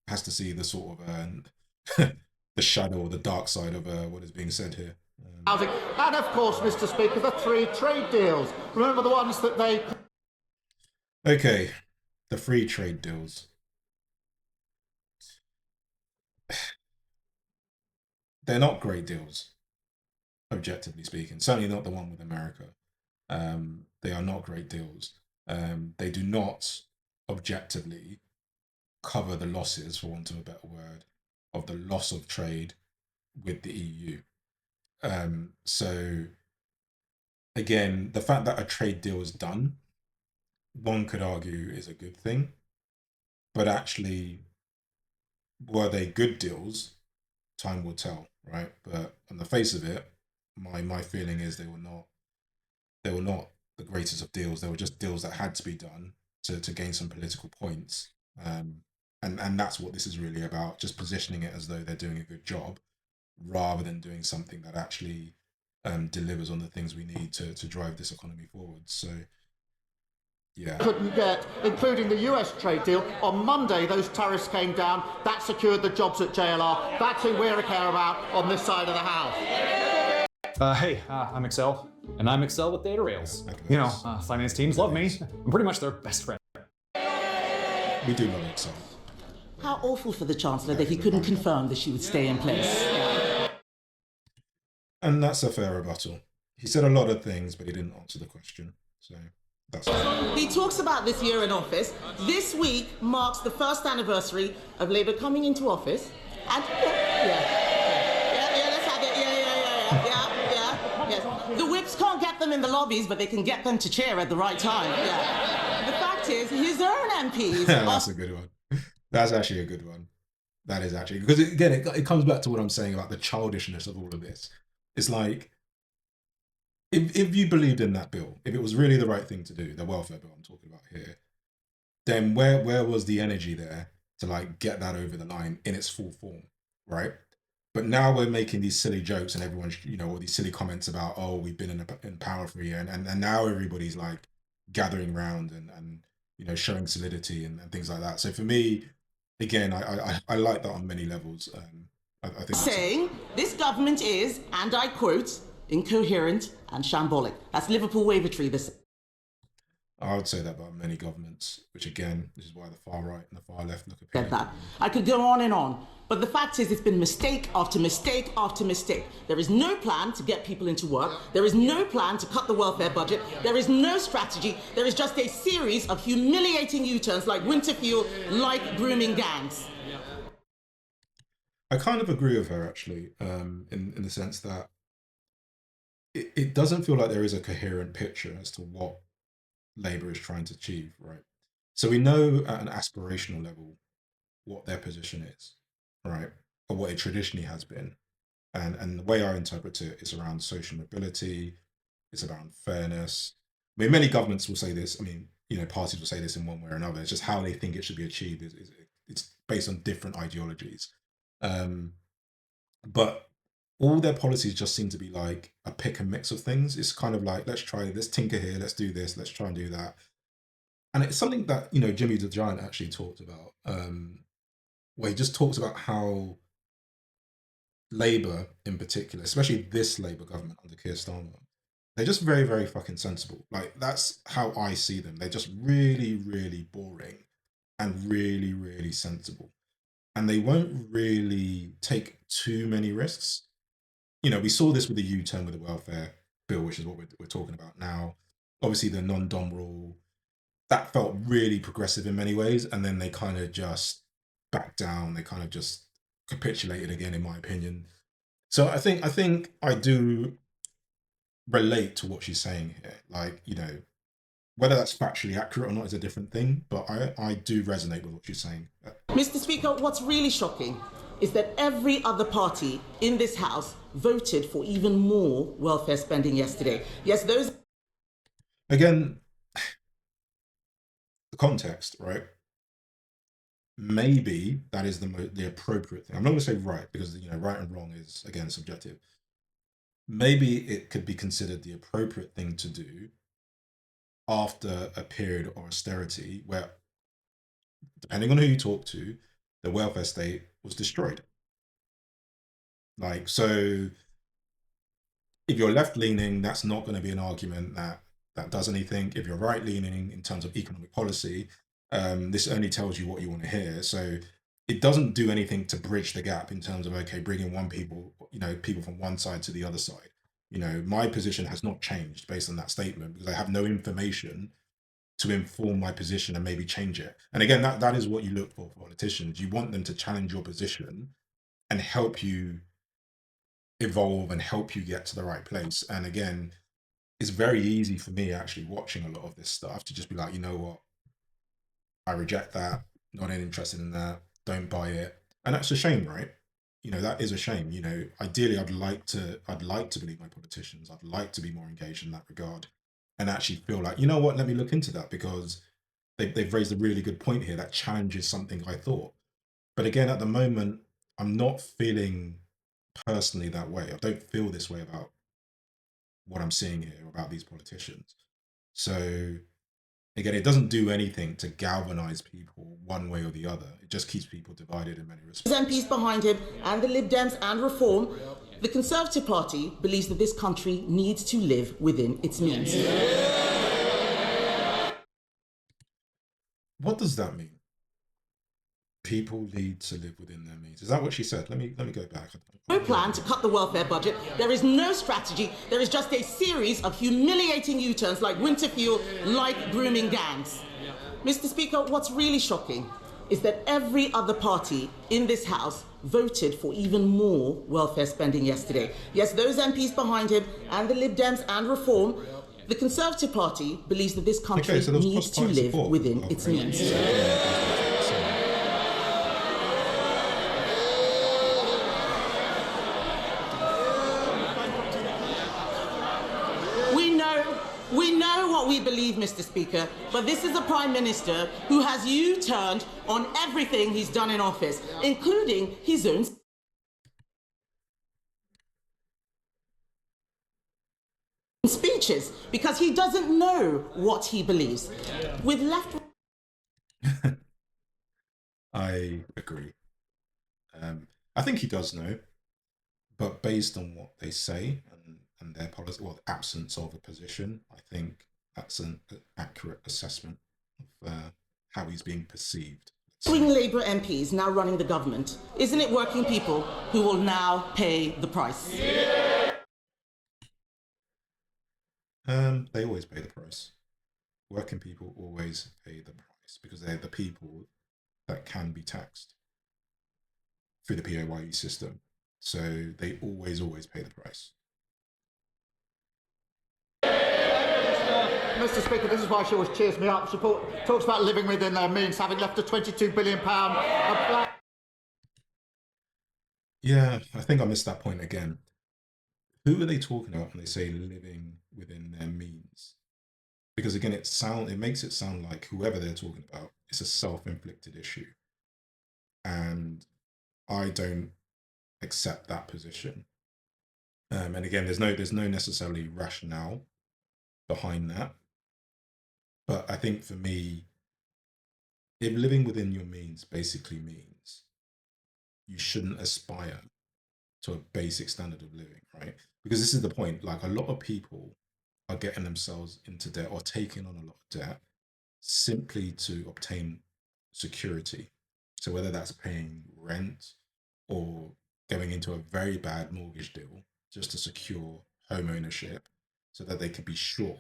has to see the sort of the shadow or the dark side of what is being said here. Housing. And of course, Mr. Speaker, the 3 trade deals. Remember the ones that they... Okay, the free trade deals. They're not great deals, objectively speaking. Certainly not the one with America. They are not great deals. They do not objectively cover the losses, for want of a better word, of the loss of trade with the EU. So again, the fact that a trade deal is done, one could argue is a good thing, but actually, were they good deals? Time will tell, right? But on the face of it, my feeling is they were not the greatest of deals. They were just deals that had to be done to gain some political points. And that's what this is really about, just positioning it as though they're doing a good job, rather than doing something that actually delivers on the things we need to drive this economy forward. So, yeah. couldn't get, including the US trade deal. On Monday, those tariffs came down. That secured the jobs at JLR. That's who we're care about on this side of the house. Hey, I'm Excel, and I'm Excel with data rails. You know, finance teams love me. I'm pretty much their best friend. We do love Excel. How awful for the Chancellor that he couldn't confirm that she would stay in place. And that's a fair rebuttal. He said a lot of things, but he didn't answer the question. So that's fine. He talks about this year in office. This week marks the first anniversary of Labour coming into office. And let's have it. Yes. The whips can't get them in the lobbies, but they can get them to cheer at the right time. Yeah. The fact is, his own MPs. That's a good one. That's actually a good one. That is actually, because again, it comes back to what I'm saying about the childishness of all of this. It's like, if you believed in that bill, if it was really the right thing to do, the welfare bill I'm talking about here, then where was the energy there to like get that over the line in its full form, right? But now we're making these silly jokes and everyone's, all these silly comments about, oh, we've been in power for a year, and now everybody's like gathering round and showing solidity and things like that. So for me, again, I like that on many levels. I think saying this government is, and I quote, incoherent and shambolic. That's Liverpool Wavertree. I would say that about many governments, which again, this is why the far right and the far left look appealing. That. I could go on and on. But the fact is, it's been mistake after mistake after mistake. There is no plan to get people into work. There is no plan to cut the welfare budget. There is no strategy. There is just a series of humiliating U-turns like winter fuel, like grooming gangs. I kind of agree with her, actually, in the sense that it doesn't feel like there is a coherent picture as to what Labour is trying to achieve, right? So we know at an aspirational level what their position is, right? Or what it traditionally has been. And the way I interpret it is around social mobility, it's around fairness. I mean, many governments will say this, parties will say this in one way or another. It's just how they think it should be achieved. It's based on different ideologies. But all their policies just seem to be like a pick and mix of things. It's kind of like, let's try this, tinker here, let's do this, let's try and do that. And it's something that, Jimmy the Giant actually talked about, where he just talks about how Labour in particular, especially this Labour government under Keir Starmer, they're just very, very fucking sensible. Like, that's how I see them. They're just really, really boring and really, really sensible. And they won't really take too many risks. We saw this with the U-turn with the welfare. bill, which is what we're talking about now. Obviously, the non-dom rule, that felt really progressive in many ways, and then they kind of just backed down. They kind of just capitulated again, in my opinion. So I think I do relate to what she's saying here. Like, you know, whether that's factually accurate or not is a different thing, but I do resonate with what she's saying. Mr. Speaker, what's really shocking is that every other party in this House voted for even more welfare spending yesterday. Yes, those... Again, the context, right? Maybe that is the appropriate thing. I'm not going to say right, because, you know, right and wrong is, again, subjective. Maybe it could be considered the appropriate thing to do after a period of austerity where, depending on who you talk to, the welfare state was destroyed. Like, so if you're left leaning, that's not going to be an argument that does anything. If you're right leaning in terms of economic policy, this only tells you what you want to hear. So it doesn't do anything to bridge the gap in terms of, okay, bringing people from one side to the other side. You know, my position has not changed based on that statement because I have no information to inform my position and maybe change it. And again, that is what you look for politicians. You want them to challenge your position and help you evolve and help you get to the right place. And again, it's very easy for me actually watching a lot of this stuff to just be like, you know what, I reject that, not interested in that, don't buy it. And that's a shame, right? You know, that is a shame. You know, ideally I'd like to believe my politicians. I'd like to be more engaged in that regard and actually feel like, you know what, let me look into that because they've raised a really good point here that challenges something I thought. But again, at the moment, I'm not feeling personally that way. I don't feel this way about what I'm seeing here, about these politicians. So again, it doesn't do anything to galvanize people one way or the other. It just keeps people divided in many respects. MPs behind him and the Lib Dems and Reform, the Conservative Party believes that this country needs to live within its means. What does that mean? People need to live within their means. Is that what she said? Let me go back. No plan to cut the welfare budget. There is no strategy. There is just a series of humiliating U-turns like winter fuel, like grooming gangs. Mr. Speaker, what's really shocking is that every other party in this House voted for even more welfare spending yesterday. Yes, those MPs behind him and the Lib Dems and Reform, the Conservative Party believes that this country needs to live within its means. We know what we believe, Mr. Speaker, but this is a Prime Minister who has U-turned on everything he's done in office, including his own speeches, because he doesn't know what he believes. With left... I agree. I think he does know, but based on what they say and their policy, well, the absence of a position, I think that's an accurate assessment of how he's being perceived. Swing Labour MPs now running the government. Isn't it working people who will now pay the price? They always pay the price. Working people always pay the price because they're the people that can be taxed through the PAYE system. So they always pay the price. Mr. Speaker, this is why she always cheers me up. She talks about living within their means, having left a £22 billion Yeah, I think I missed that point again. Who are they talking about when they say living within their means? Because again, it makes it sound like whoever they're talking about, it's a self-inflicted issue. And I don't accept that position. And again, there's no necessarily rationale behind that. But I think for me, if living within your means basically means you shouldn't aspire to a basic standard of living, right? Because this is the point, like a lot of people are getting themselves into debt or taking on a lot of debt simply to obtain security. So whether that's paying rent or going into a very bad mortgage deal just to secure home ownership, so that they could be sure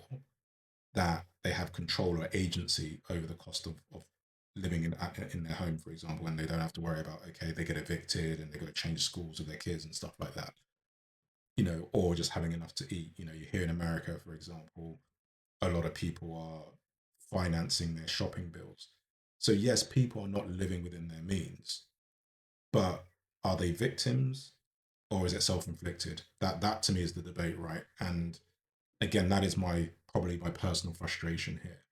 that they have control or agency over the cost of living in their home, for example, and they don't have to worry about, okay, they get evicted and they got to change schools with their kids and stuff like that, or just having enough to eat. You hear in America, for example, a lot of people are financing their shopping bills. So yes, people are not living within their means, but are they victims or is it self-inflicted? That to me is the debate, right? And again, that is probably my personal frustration here.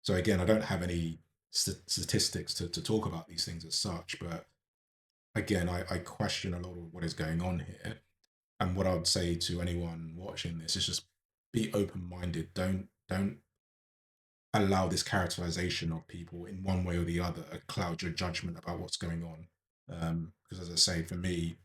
So again, I don't have any statistics to talk about these things as such, but again, I question a lot of what is going on here. And what I would say to anyone watching this is just be open-minded. Don't allow this characterization of people in one way or the other cloud your judgment about what's going on. Because as I say, for me,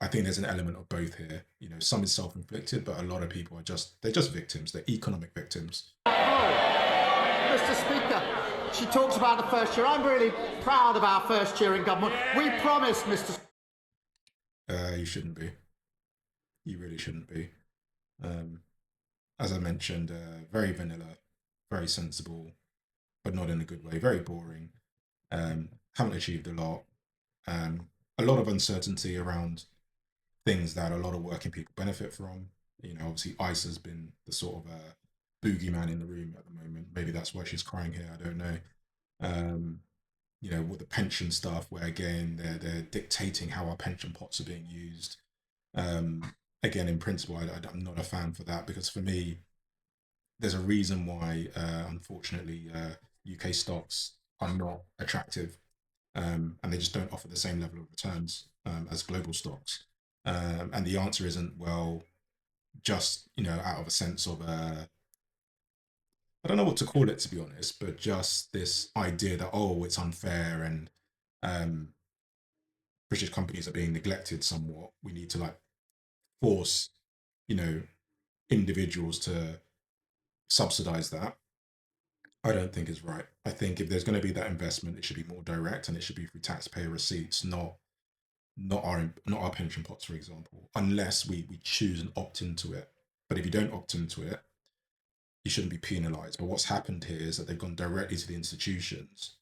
I think there's an element of both here. Some is self-inflicted, but a lot of people they're just victims. They're economic victims. Mr. Speaker, she talks about the first year. I'm really proud of our first year in government. We promised, Mr. You shouldn't be. You really shouldn't be. As I mentioned, very vanilla, very sensible, but not in a good way. Very boring. Haven't achieved a lot. A lot of uncertainty around things that a lot of working people benefit from. Obviously ICE has been the sort of boogeyman in the room at the moment. Maybe that's why she's crying here. I don't know. With the pension stuff, where again they're dictating how our pension pots are being used. Again, in principle, I'm not a fan for that, because for me, there's a reason why, unfortunately, UK stocks are not attractive, and they just don't offer the same level of returns as global stocks. And the answer isn't, well, just out of a sense of I don't know what to call it, to be honest, but just this idea that, it's unfair and British companies are being neglected somewhat. We need to force individuals to subsidize that. I don't think is right. I think if there's going to be that investment, it should be more direct, and it should be through taxpayer receipts, not our pension pots, for example, unless we choose and opt into it. But if you don't opt into it, you shouldn't be penalized. But what's happened here is that they've gone directly to the institutions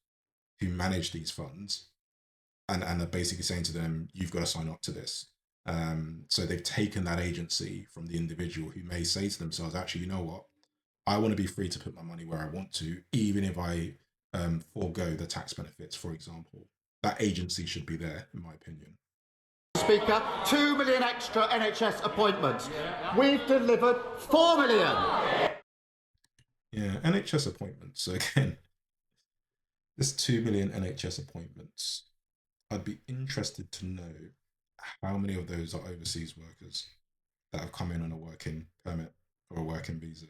who manage these funds, and are basically saying to them, you've got to sign up to this. So they've taken that agency from the individual, who may say to themselves, actually, you know what? I want to be free to put my money where I want to, even if I forego the tax benefits, for example. That agency should be there, in my opinion. Speaker, 2 million extra NHS appointments. We've delivered 4 million. Yeah, NHS appointments. So again, this 2 million NHS appointments, I'd be interested to know how many of those are overseas workers that have come in on a working permit or a working visa.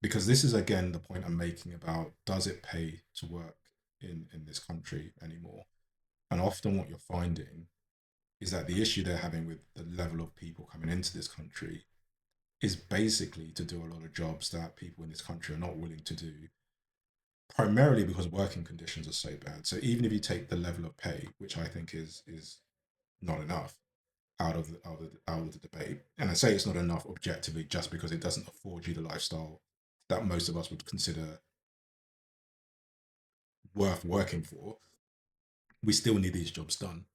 Because this is, again, the point I'm making about, does it pay to work in this country anymore? And often what you're finding is that the issue they're having with the level of people coming into this country is basically to do a lot of jobs that people in this country are not willing to do, primarily because working conditions are so bad. So even if you take the level of pay, which I think is not enough, out of the debate, and I say it's not enough objectively just because it doesn't afford you the lifestyle that most of us would consider worth working for, we still need these jobs done.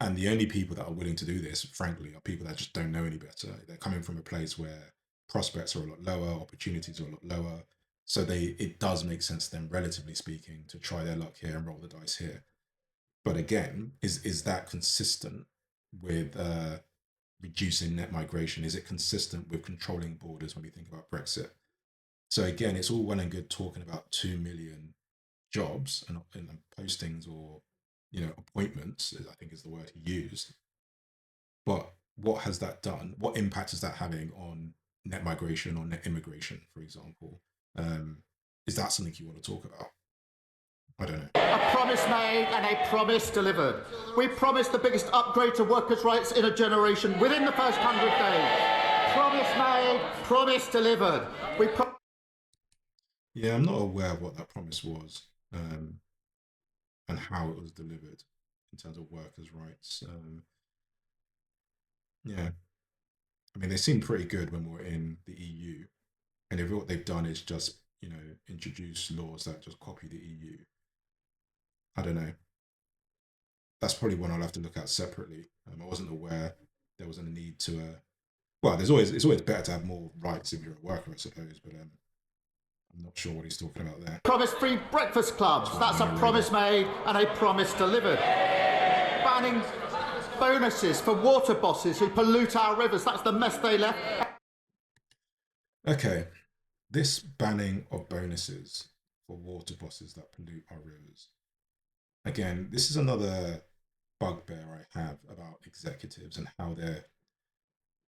And the only people that are willing to do this, frankly, are people that just don't know any better. They're coming from a place where prospects are a lot lower, opportunities are a lot lower. So it does make sense to them, relatively speaking, to try their luck here and roll the dice here. But again, is that consistent with reducing net migration? Is it consistent with controlling borders when we think about Brexit? So again, it's all well and good talking about 2 million jobs and postings, or appointments, I think is the word he used. But what has that done? What impact is that having on net migration or net immigration, for example? Is that something you want to talk about? I don't know. A promise made and a promise delivered. We promised the biggest upgrade to workers' rights in a generation within the first 100 days. Promise made, promise delivered. Yeah, I'm not aware of what that promise was, and how it was delivered in terms of workers' rights. Yeah, I mean, they seemed pretty good when we were in the EU, and if what they've done is just, introduce laws that just copy the EU, I don't know. That's probably one I'll have to look at separately. I wasn't aware there was a need to. Well, it's always better to have more rights if you're a worker, I suppose. But I'm not sure what he's talking about there. Promise free breakfast clubs. That's a promise made and a promise delivered. Banning bonuses for water bosses who pollute our rivers. That's the mess they left. Okay, this banning of bonuses for water bosses that pollute our rivers. Again, this is another bugbear I have about executives and how they're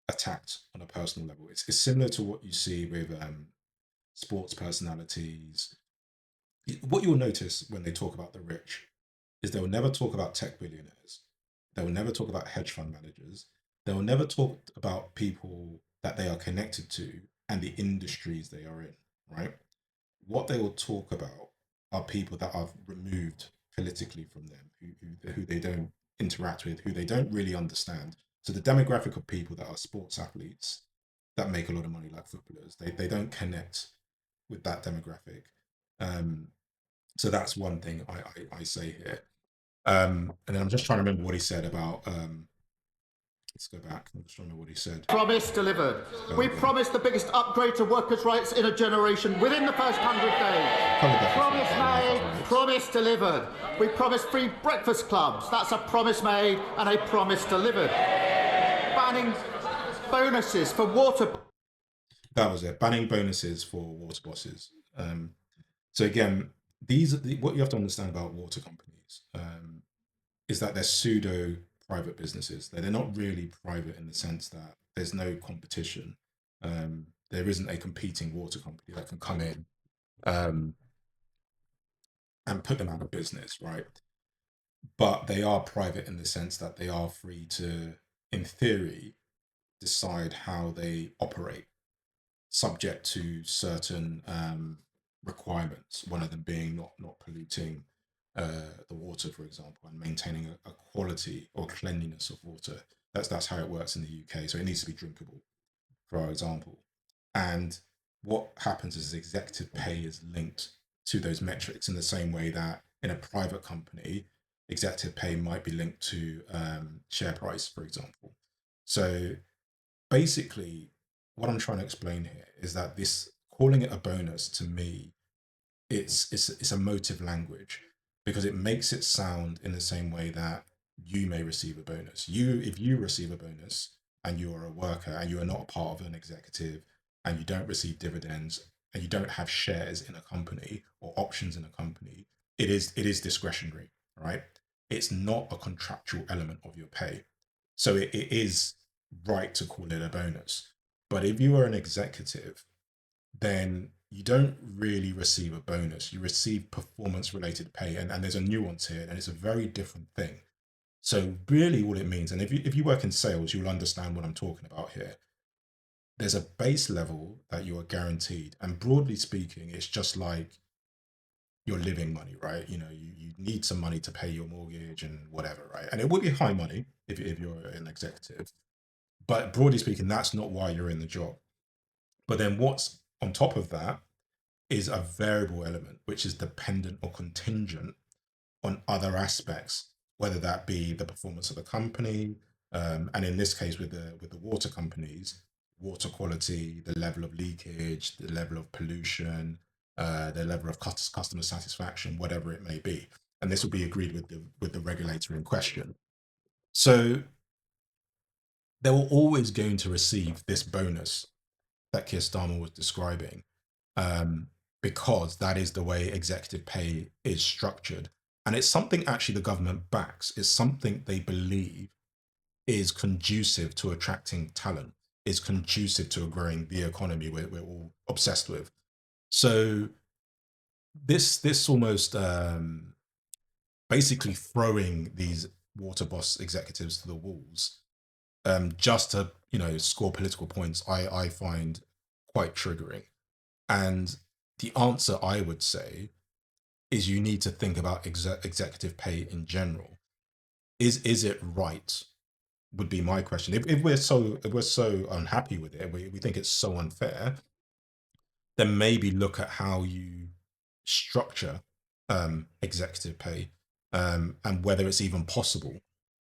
attacked on a personal level. It's similar to what you see with sports personalities. What you'll notice when they talk about the rich is they'll never talk about tech billionaires. They will never talk about hedge fund managers. They will never talk about people that they are connected to and the industries they are in, right? What they will talk about are people that are removed politically from them, who they don't interact with, who they don't really understand. So the demographic of people that are sports athletes that make a lot of money, like footballers, they don't connect with that demographic. So that's one thing I say here. And then I'm just trying to remember what he said about. Let's go back. I'm just trying to remember what he said. Promise delivered. We promised the biggest upgrade to workers' rights in a generation within the first 100 days. Promise made, promise delivered. We promised free breakfast clubs. That's a promise made and a promise delivered. Banning bonuses for water. That was it. Banning bonuses for water bosses. So again, what you have to understand about water companies is that they're pseudo private businesses. They're not really private in the sense that there's no competition. There isn't a competing water company that can come in and put them out of business, right? But they are private in the sense that they are free to, in theory, decide how they operate, subject to certain requirements. One of them being not polluting the water, for example, and maintaining a quality or cleanliness of water. That's how it works in the UK. So it needs to be drinkable, for example. And what happens is executive pay is linked to those metrics in the same way that in a private company, executive pay might be linked to share price, for example. So basically, what I'm trying to explain here is that this calling it a bonus, to me, it's a motive language, because it makes it sound in the same way that you may receive a bonus. If you receive a bonus and you are a worker and you are not a part of an executive and you don't receive dividends and you don't have shares in a company or options in a company, it is discretionary, right? It's not a contractual element of your pay. So it is right to call it a bonus. But if you are an executive, then you don't really receive a bonus. You receive performance related pay. And there's a nuance here, and it's a very different thing. So really all it means, and if you work in sales, you'll understand what I'm talking about here. There's a base level that you are guaranteed. And broadly speaking, it's just like your living money, right? You need some money to pay your mortgage and whatever, right? And it would be high money if you're an executive. But broadly speaking, that's not why you're in the job. But then what's on top of that is a variable element, which is dependent or contingent on other aspects, whether that be the performance of the company, and in this case with the water companies, water quality, the level of leakage, the level of pollution, the level of customer satisfaction, whatever it may be. And this will be agreed with the regulator in question. So they were always going to receive this bonus that Keir Starmer was describing, because that is the way executive pay is structured. And it's something actually the government backs. It's something they believe is conducive to attracting talent, is conducive to growing the economy we're all obsessed with. So this almost basically throwing these water boss executives to the wolves just to score political points, I find quite triggering. And the answer, I would say, is you need to think about executive pay in general. Is it right would be my question. If we're so unhappy with it, we think it's so unfair, then maybe look at how you structure executive pay, and whether it's even possible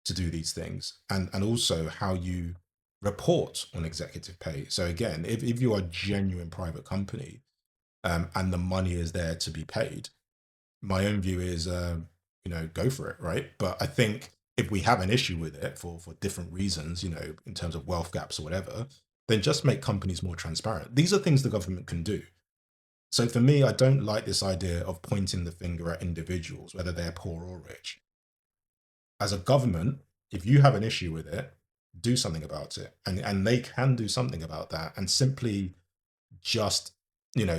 to do these things, and also how you report on executive pay. So again, if you are a genuine private company, and the money is there to be paid, my own view is, go for it, right? But I think if we have an issue with it for different reasons, in terms of wealth gaps or whatever, then just make companies more transparent. These are things the government can do. So for me, I don't like this idea of pointing the finger at individuals, whether they're poor or rich. As a government, if you have an issue with it, do something about it. And they can do something about that. And simply just,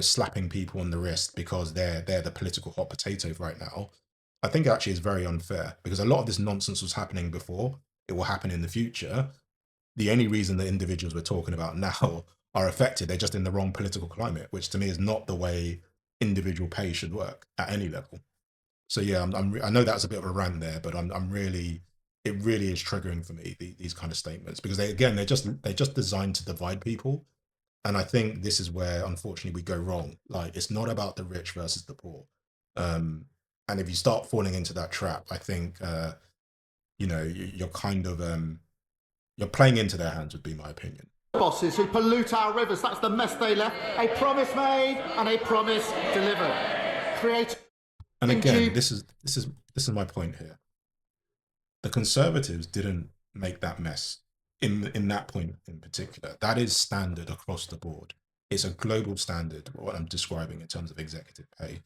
slapping people on the wrist because they're the political hot potatoes right now, I think actually is very unfair, because a lot of this nonsense was happening before. It will happen in the future. The only reason that individuals we're talking about now are affected, they're just in the wrong political climate, which to me is not the way individual pay should work at any level. So yeah, I know that's a bit of a rant there, but I'm really, it really is triggering for me, these kind of statements, because they're just designed to divide people. And I think this is where, unfortunately, we go wrong. Like, it's not about the rich versus the poor. And if you start falling into that trap, I think, you're kind of, you're playing into their hands, would be my opinion. Bosses who pollute our rivers, that's the mess they left. A promise made and a promise delivered. And again, this is my point here. The Conservatives didn't make that mess in that point in particular. That is standard across the board. It's a global standard, what I'm describing in terms of executive pay.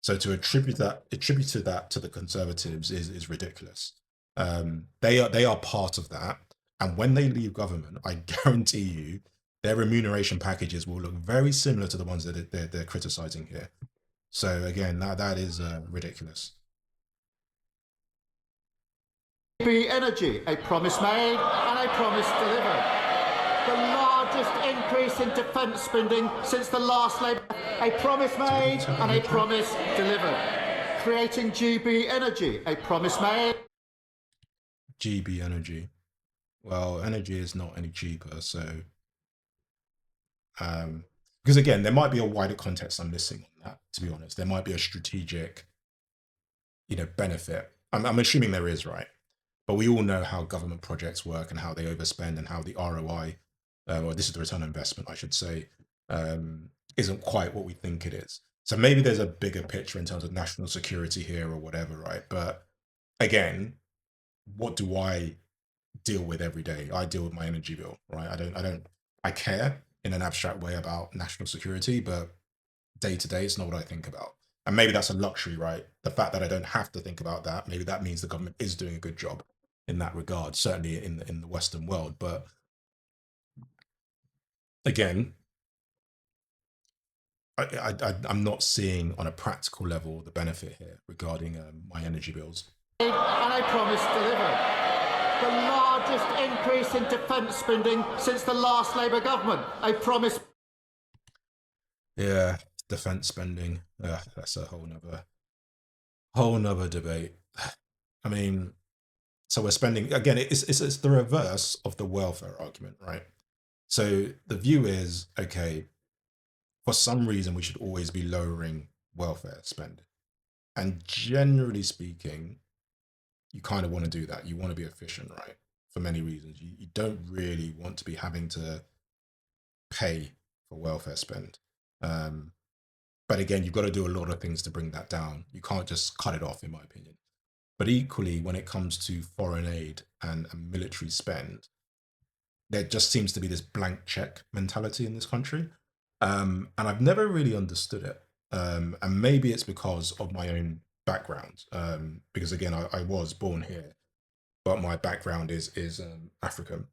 So to attribute that to the Conservatives is ridiculous. They are part of that. And when they leave government, I guarantee you their remuneration packages will look very similar to the ones that they're criticizing here. So again, that is ridiculous. Energy, a promise made and a promise delivered. The largest increase in defence spending since the last Labour. A promise made and a promise delivered. Creating GB Energy, a promise made. GB Energy. Well, energy is not any cheaper, so because again, there might be a wider context I'm missing on that, to be honest. There might be a strategic, benefit. I'm assuming there is, right? But we all know how government projects work and how they overspend, and how the ROI, or this is the return on investment, I should say, isn't quite what we think it is. So maybe there's a bigger picture in terms of national security here or whatever, right? But again, what do I deal with every day? I deal with my energy bill, right? I care in an abstract way about national security, but day to day, it's not what I think about. And maybe that's a luxury, right? The fact that I don't have to think about that, maybe that means the government is doing a good job in that regard, certainly in the Western world. But again, I'm not seeing on a practical level the benefit here regarding my energy bills. And I promise delivered. The largest increase in defence spending since the last Labour government. I promise. Yeah, defence spending. That's a whole nother debate. I mean, so we're spending, again, it's the reverse of the welfare argument, right? So the view is, okay, for some reason we should always be lowering welfare spending. And generally speaking, you kind of want to do that. You want to be efficient, right? For many reasons. You don't really want to be having to pay for welfare spend. But again, you've got to do a lot of things to bring that down. You can't just cut it off, in my opinion. But equally, when it comes to foreign aid and military spend, there just seems to be this blank check mentality in this country. And I've never really understood it. And maybe it's because of my own background. Because again, I was born here, but my background is African.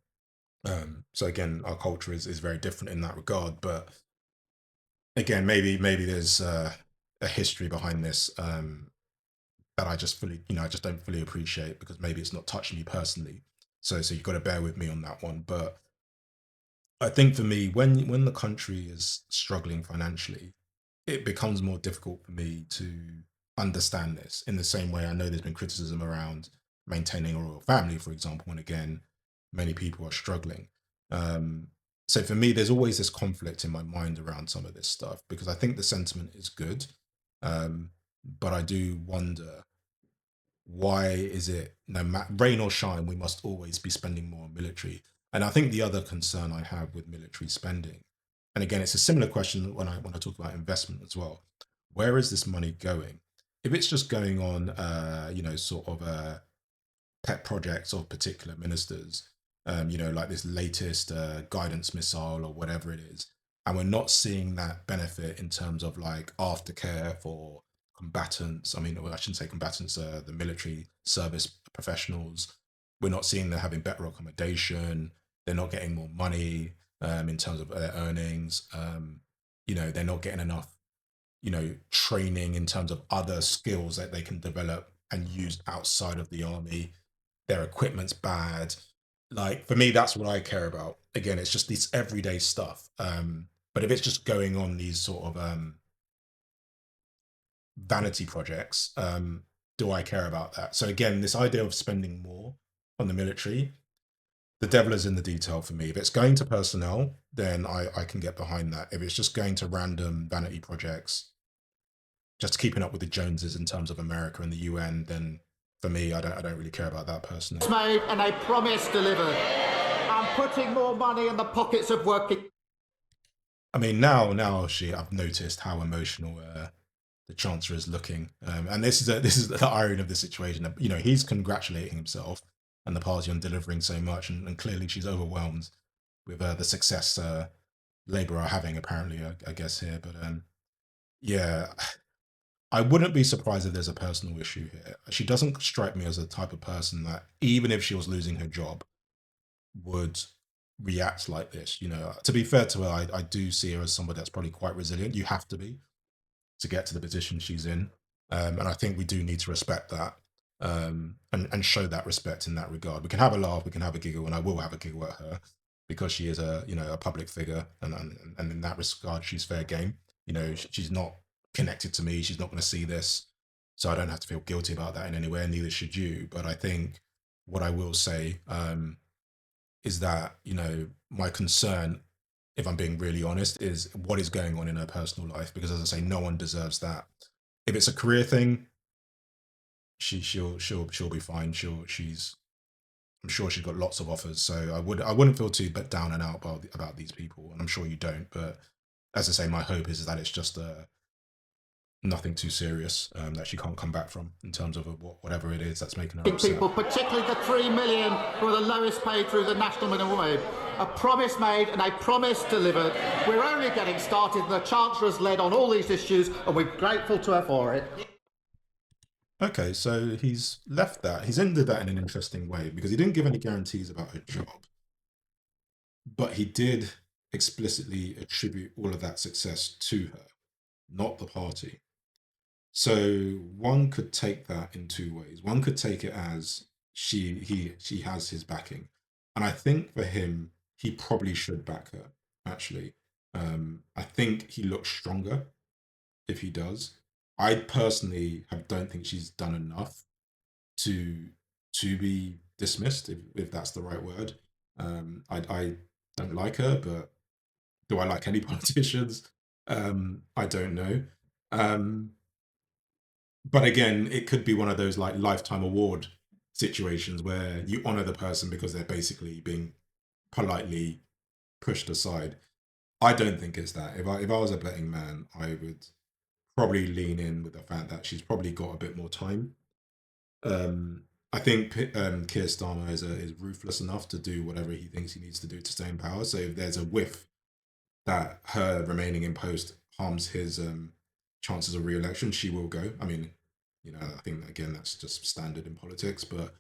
So again, our culture is very different in that regard. But again, maybe there's a history behind this that I just don't fully appreciate, because maybe it's not touching me personally. So you've got to bear with me on that one. But I think for me, when the country is struggling financially, it becomes more difficult for me to understand this. In the same way, I know there's been criticism around maintaining a royal family, for example, and again, many people are struggling. So for me, there's always this conflict in my mind around some of this stuff, because I think the sentiment is good, but I do wonder, why is it, no matter rain or shine, we must always be spending more on military? And I think the other concern I have with military spending, and again, it's a similar question when I talk about investment as well. Where is this money going? If it's just going on, sort of pet projects of particular ministers, like this latest guidance missile or whatever it is, and we're not seeing that benefit in terms of like aftercare for combatants. I mean, well, I shouldn't say combatants, the military service professionals. We're not seeing them having better accommodation. They're not getting more money in terms of their earnings. They're not getting enough, training in terms of other skills that they can develop and use outside of the army. Their equipment's bad. Like, for me, that's what I care about. Again, it's just this everyday stuff. But if it's just going on these sort of vanity projects, do I care about that? So again, this idea of spending more on the military, the devil is in the detail for me. If it's going to personnel, then I can get behind that. If it's just going to random vanity projects, just keeping up with the Joneses in terms of America and the UN, then for me, I don't really care about that personally. It's made and a promise delivered. I'm putting more money in the pockets of working. I mean, now I've noticed how emotional the Chancellor is looking, and this is the irony of the situation. He's congratulating himself and the party on delivering so much, and clearly she's overwhelmed with the success Labour are having, apparently, I guess here. But yeah, I wouldn't be surprised if there's a personal issue here. She doesn't strike me as the type of person that, even if she was losing her job, would react like this. To be fair to her, I do see her as somebody that's probably quite resilient. You have to be to get to the position she's in, and I think we do need to respect that, and show that respect in that regard. We can have a laugh, we can have a giggle, and I will have a giggle at her because she is a public figure, and in that regard, she's fair game. She's not connected to me. She's not going to see this, so I don't have to feel guilty about that in any way, and neither should you. But I think what I will say is that my concern, if I'm being really honest, is what is going on in her personal life. Because, as I say, no one deserves that. If it's a career thing, she'll be fine. I'm sure she's got lots of offers. So I wouldn't feel too down and out about these people, and I'm sure you don't. But as I say, my hope is that it's just nothing too serious that she can't come back from in terms of whatever it is that's making her upset. People, particularly the 3 million who are the lowest paid through the national minimum wage. A promise made and a promise delivered. We're only getting started. The Chancellor's led on all these issues, and we're grateful to her for it. Okay, so he's left that. He's ended that in an interesting way, because he didn't give any guarantees about her job, but he did explicitly attribute all of that success to her, not the party. So one could take that in two ways. One could take it as she has his backing, and I think for him, he probably should back her. Actually, I think he looks stronger if he does. I personally don't think she's done enough to be dismissed, if that's the right word. I don't like her, but do I like any politicians? I don't know. But again, it could be one of those like lifetime award situations where you honor the person because they're basically being politely pushed aside. I don't think it's that. If I was a betting man, I would probably lean in with the fact that she's probably got a bit more time. I think Keir Starmer is ruthless enough to do whatever he thinks he needs to do to stay in power. So if there's a whiff that her remaining in post harms his chances of re-election, she will go. I mean, I think, again, that's just standard in politics. But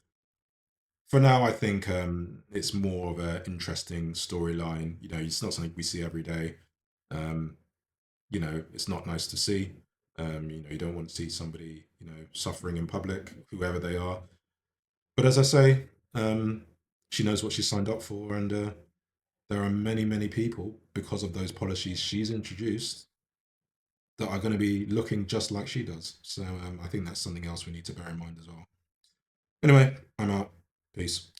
for now, I think it's more of an interesting storyline. It's not something we see every day. It's not nice to see. You don't want to see somebody, suffering in public, whoever they are. But as I say, she knows what she signed up for, and there are many, many people, because of those policies she's introduced, that are going to be looking just like she does. So I think that's something else we need to bear in mind as well. Anyway, I'm out. Peace.